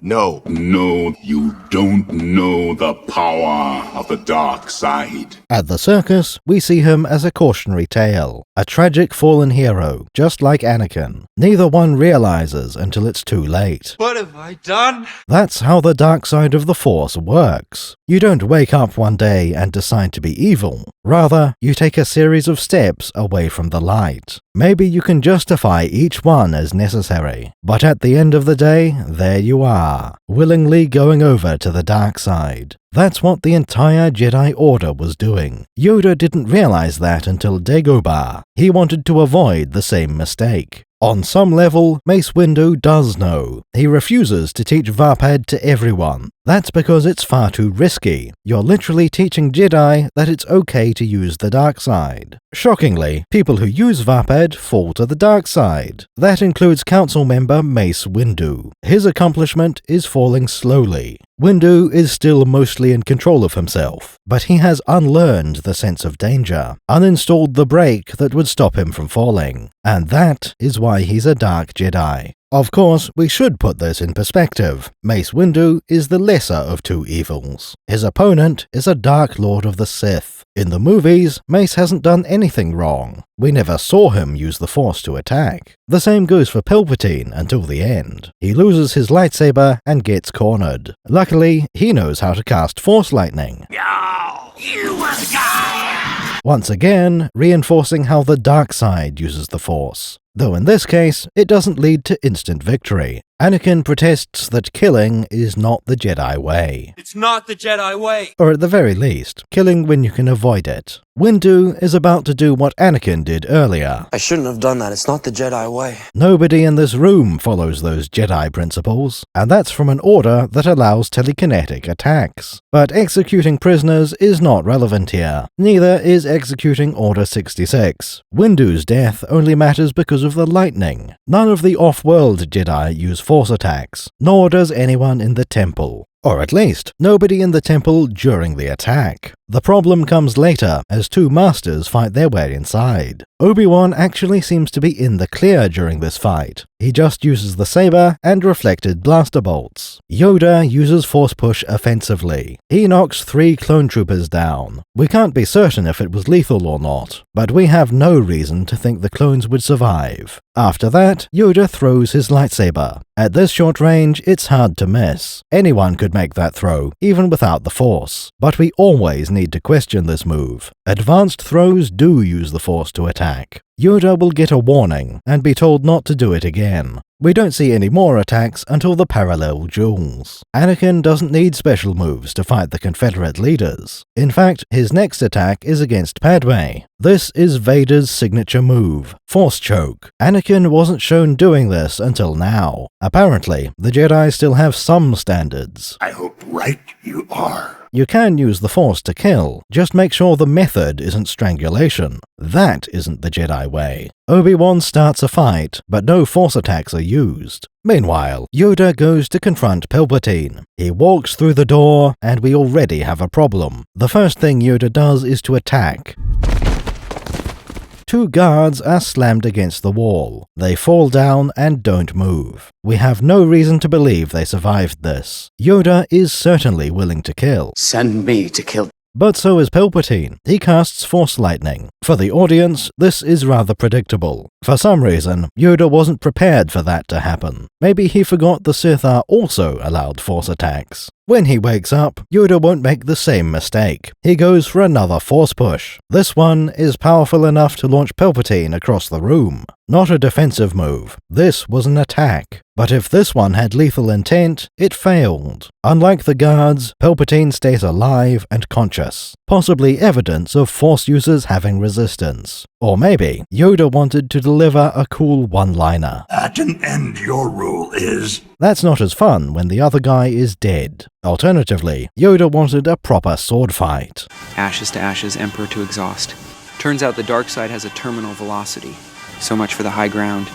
No, you don't know the power of the dark side. At the circus, we see him as a cautionary tale, a tragic fallen hero, just like Anakin. Neither one realizes until it's too late. What have I done? That's how the dark side of the Force works. You don't wake up one day and decide to be evil. Rather, you take a series of steps away from the light. Maybe you can justify each one as necessary, but at the end of the day, there you are, willingly going over to the dark side. That's what the entire Jedi Order was doing. Yoda didn't realize that until Dagobah. He wanted to avoid the same mistake. On some level, Mace Windu does know. He refuses to teach Varped to everyone. That's because it's far too risky. You're literally teaching Jedi that it's okay to use the dark side. Shockingly, people who use Varped fall to the dark side. That includes Council member Mace Windu. His accomplishment is falling slowly. Windu is still mostly in control of himself, but he has unlearned the sense of danger, uninstalled the brake that would stop him from falling, and that is why he's a dark Jedi. Of course, we should put this in perspective. Mace Windu is the lesser of two evils. His opponent is a Dark Lord of the Sith. In the movies, Mace hasn't done anything wrong. We never saw him use the Force to attack. The same goes for Palpatine until the end. He loses his lightsaber and gets cornered. Luckily, he knows how to cast Force lightning. Once again, reinforcing how the dark side uses the Force. Though in this case, it doesn't lead to instant victory. Anakin protests that killing is not the Jedi way. It's not the Jedi way! Or at the very least, killing when you can avoid it. Windu is about to do what Anakin did earlier. I shouldn't have done that. It's not the Jedi way. Nobody in this room follows those Jedi principles, and that's from an order that allows telekinetic attacks. But executing prisoners is not relevant here. Neither is executing Order 66. Windu's death only matters because of the lightning. None of the off-world Jedi use Force attacks, nor does anyone in the temple. Or at least, nobody in the temple during the attack. The problem comes later, as two masters fight their way inside. Obi-Wan actually seems to be in the clear during this fight. He just uses the saber and reflected blaster bolts. Yoda uses Force Push offensively. He knocks 3 clone troopers down. We can't be certain if it was lethal or not, but we have no reason to think the clones would survive. After that, Yoda throws his lightsaber. At this short range, it's hard to miss. Anyone could make that throw, even without the Force. But we always need to question this move. Advanced throws do use the Force to attack. Yoda will get a warning and be told not to do it again. We don't see any more attacks until the parallel duels. Anakin doesn't need special moves to fight the Confederate leaders. In fact, his next attack is against Padme. This is Vader's signature move, Force Choke. Anakin wasn't shown doing this until now. Apparently, the Jedi still have some standards. I hope right you are. You can use the Force to kill, just make sure the method isn't strangulation. That isn't the Jedi way. Obi-Wan starts a fight, but no Force attacks are used. Meanwhile, Yoda goes to confront Palpatine. He walks through the door, and we already have a problem. The first thing Yoda does is to attack. 2 guards are slammed against the wall. They fall down and don't move. We have no reason to believe they survived this. Yoda is certainly willing to kill. Send me to kill. But so is Palpatine. He casts Force Lightning. For the audience, this is rather predictable. For some reason, Yoda wasn't prepared for that to happen. Maybe he forgot the Sith are also allowed Force attacks. When he wakes up, Yoda won't make the same mistake. He goes for another Force Push. This one is powerful enough to launch Palpatine across the room. Not a defensive move. This was an attack. But if this one had lethal intent, it failed. Unlike the guards, Palpatine stays alive and conscious. Possibly evidence of Force users having resistance. Or maybe Yoda wanted to deliver a cool one-liner. At an end, your rule is... That's not as fun when the other guy is dead. Alternatively, Yoda wanted a proper sword fight. Ashes to ashes, Emperor to exhaust. Turns out the dark side has a terminal velocity. So much for the high ground.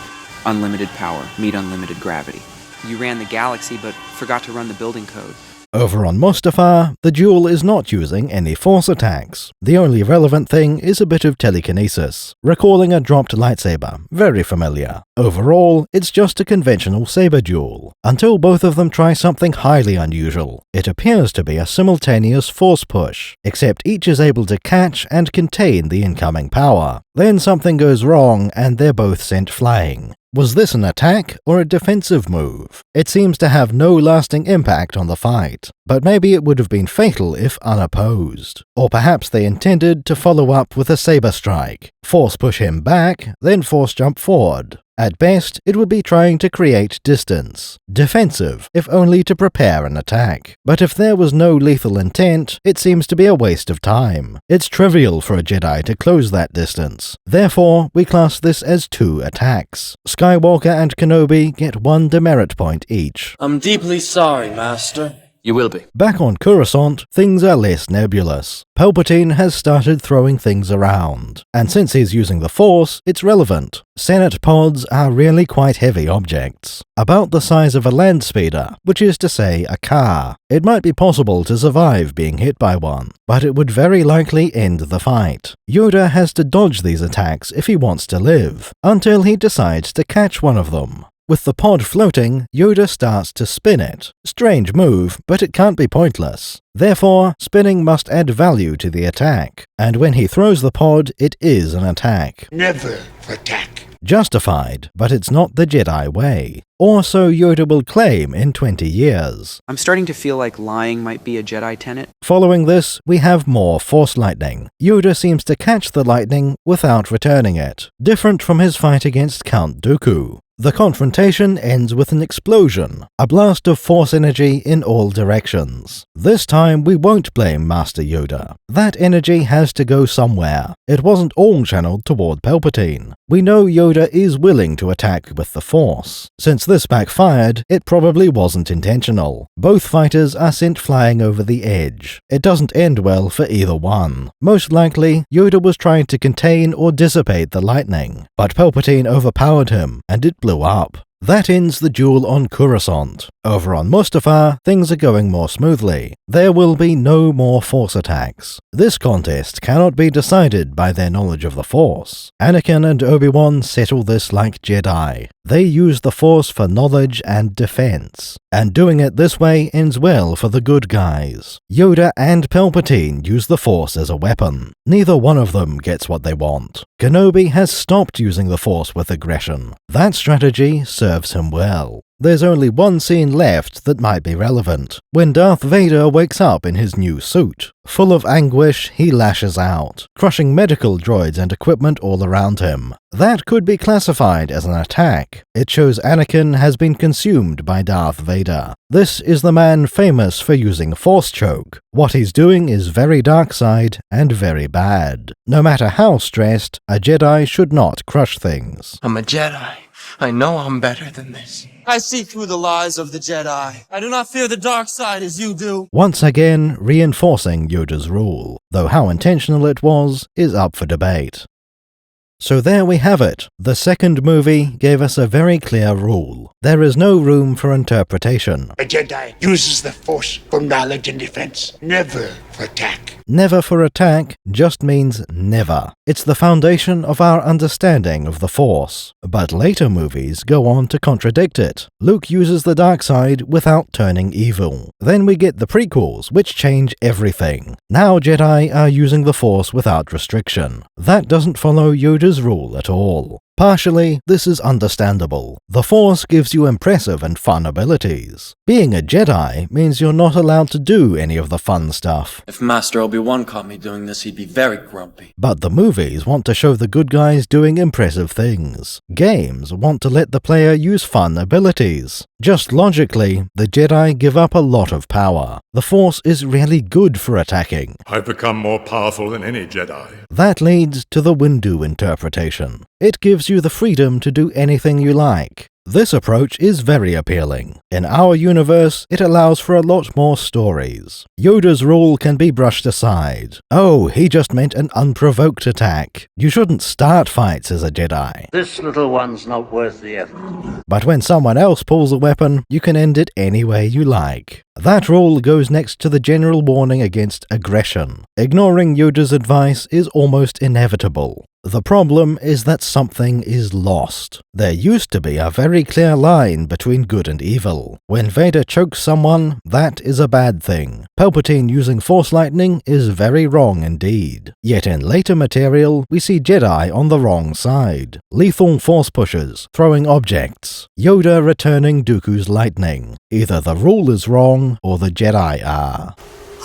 Unlimited power, meet unlimited gravity. You ran the galaxy, but forgot to run the building code. Over on Mustafar, the duel is not using any Force attacks. The only relevant thing is a bit of telekinesis, recalling a dropped lightsaber, very familiar. Overall, it's just a conventional saber duel, until both of them try something highly unusual. It appears to be a simultaneous Force push, except each is able to catch and contain the incoming power. Then something goes wrong and they're both sent flying. Was this an attack or a defensive move? It seems to have no lasting impact on the fight, but maybe it would have been fatal if unopposed. Or perhaps they intended to follow up with a saber strike, Force push him back, then Force jump forward. At best, it would be trying to create distance. Defensive, if only to prepare an attack. But if there was no lethal intent, it seems to be a waste of time. It's trivial for a Jedi to close that distance. Therefore, we class this as 2 attacks. Skywalker and Kenobi get 1 demerit point each. I'm deeply sorry, Master. You will be. Back on Coruscant, things are less nebulous. Palpatine has started throwing things around, and since he's using the Force, it's relevant. Senate pods are really quite heavy objects, about the size of a land speeder, which is to say a car. It might be possible to survive being hit by one, but it would very likely end the fight. Yoda has to dodge these attacks if he wants to live, until he decides to catch one of them. With the pod floating, Yoda starts to spin it. Strange move, but it can't be pointless. Therefore, spinning must add value to the attack, and when he throws the pod, it is an attack. Never attack. Justified, but it's not the Jedi way. Or so Yoda will claim in 20 years. I'm starting to feel like lying might be a Jedi tenet. Following this, we have more Force lightning. Yoda seems to catch the lightning without returning it, different from his fight against Count Dooku. The confrontation ends with an explosion, a blast of Force energy in all directions. This time we won't blame Master Yoda. That energy has to go somewhere. It wasn't all channeled toward Palpatine. We know Yoda is willing to attack with the Force. Since this backfired, it probably wasn't intentional. Both fighters are sent flying over the edge. It doesn't end well for either one. Most likely, Yoda was trying to contain or dissipate the lightning, but Palpatine overpowered him, and it blew up. That ends the duel on Coruscant. Over on Mustafar, things are going more smoothly. There will be no more Force attacks. This contest cannot be decided by their knowledge of the Force. Anakin and Obi-Wan settle this like Jedi. They use the Force for knowledge and defense. And doing it this way ends well for the good guys. Yoda and Palpatine use the Force as a weapon. Neither one of them gets what they want. Kenobi has stopped using the Force with aggression. That strategy serves him well. There's only one scene left that might be relevant. When Darth Vader wakes up in his new suit. Full of anguish, he lashes out, crushing medical droids and equipment all around him. That could be classified as an attack. It shows Anakin has been consumed by Darth Vader. This is the man famous for using Force choke. What he's doing is very dark side and very bad. No matter how stressed, a Jedi should not crush things. I'm a Jedi. I know I'm better than this. I see through the lies of the Jedi. I do not fear the dark side as you do. Once again, reinforcing Yoda's rule, though how intentional it was is up for debate. So there we have it. The second movie gave us a very clear rule. There is no room for interpretation. A Jedi uses the Force for knowledge and defense, never for attack. Never for attack just means never. It's the foundation of our understanding of the Force. But later movies go on to contradict it. Luke uses the dark side without turning evil. Then we get the prequels, which change everything. Now Jedi are using the Force without restriction. That doesn't follow Yoda's rule at all. Partially, this is understandable. The Force gives you impressive and fun abilities. Being a Jedi means you're not allowed to do any of the fun stuff. If Master Obi-Wan caught me doing this, he'd be very grumpy. But the movies want to show the good guys doing impressive things. Games want to let the player use fun abilities. Just logically, the Jedi give up a lot of power. The Force is really good for attacking. I've become more powerful than any Jedi. That leads to the Windu interpretation. It gives you the freedom to do anything you like. This approach is very appealing. In our universe, it allows for a lot more stories. Yoda's rule can be brushed aside. Oh, he just meant an unprovoked attack. You shouldn't start fights as a Jedi. This little one's not worth the effort. But when someone else pulls a weapon, you can end it any way you like. That rule goes next to the general warning against aggression. Ignoring Yoda's advice is almost inevitable. The problem is that something is lost. There used to be a very clear line between good and evil. When Vader chokes someone, that is a bad thing. Palpatine using Force lightning is very wrong indeed. Yet in later material, we see Jedi on the wrong side. Lethal Force pushes, throwing objects. Yoda returning Dooku's lightning. Either the rule is wrong, or the Jedi are.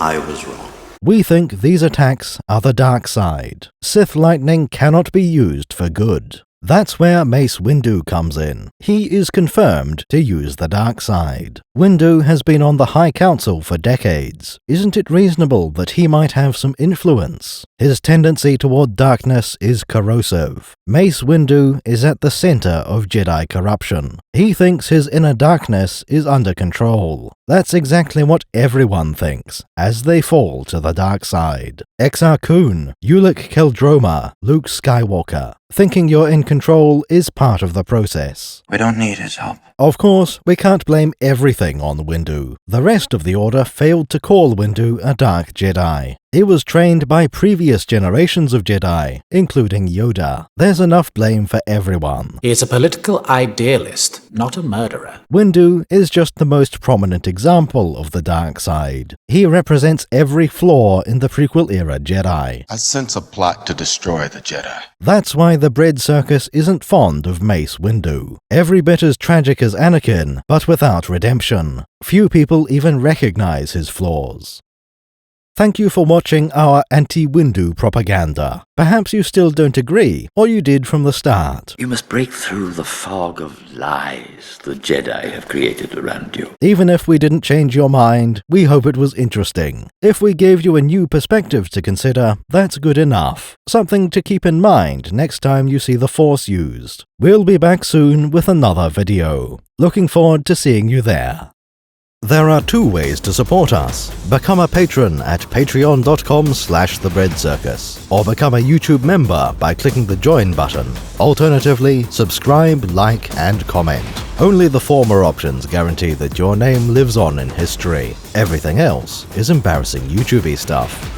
I was wrong. We think these attacks are the dark side. Sith lightning cannot be used for good. That's where Mace Windu comes in. He is confirmed to use the dark side. Windu has been on the High Council for decades. Isn't it reasonable that he might have some influence? His tendency toward darkness is corrosive. Mace Windu is at the center of Jedi corruption. He thinks his inner darkness is under control. That's exactly what everyone thinks as they fall to the dark side. Exar Kun, Ulic Qel-Droma, Luke Skywalker. Thinking you're in control is part of the process. We don't need his help. Of course, we can't blame everything on Windu. The rest of the Order failed to call Windu a Dark Jedi. He was trained by previous generations of Jedi, including Yoda. There's enough blame for everyone. He is a political idealist, not a murderer. Windu is just the most prominent example of the dark side. He represents every flaw in the prequel-era Jedi. I sense a plot to destroy the Jedi. That's why the bread circus isn't fond of Mace Windu. Every bit as tragic as Anakin, but without redemption. Few people even recognize his flaws. Thank you for watching our anti-Windu propaganda. Perhaps you still don't agree, or you did from the start. You must break through the fog of lies the Jedi have created around you. Even if we didn't change your mind, we hope it was interesting. If we gave you a new perspective to consider, that's good enough. Something to keep in mind next time you see the Force used. We'll be back soon with another video. Looking forward to seeing you there. There are two ways to support us. Become a patron at patreon.com/thebreadcircus, or become a YouTube member by clicking the join button. Alternatively, subscribe, like, and comment. Only the former options guarantee that your name lives on in history. Everything else is embarrassing YouTube-y stuff.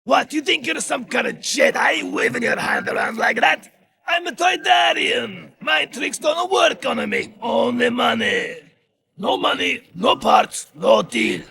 What, you think you're some kind of Jedi waving your hand around like that? I'm a Toydarian. My tricks don't work on me. Only money. No money, no parts, no deal.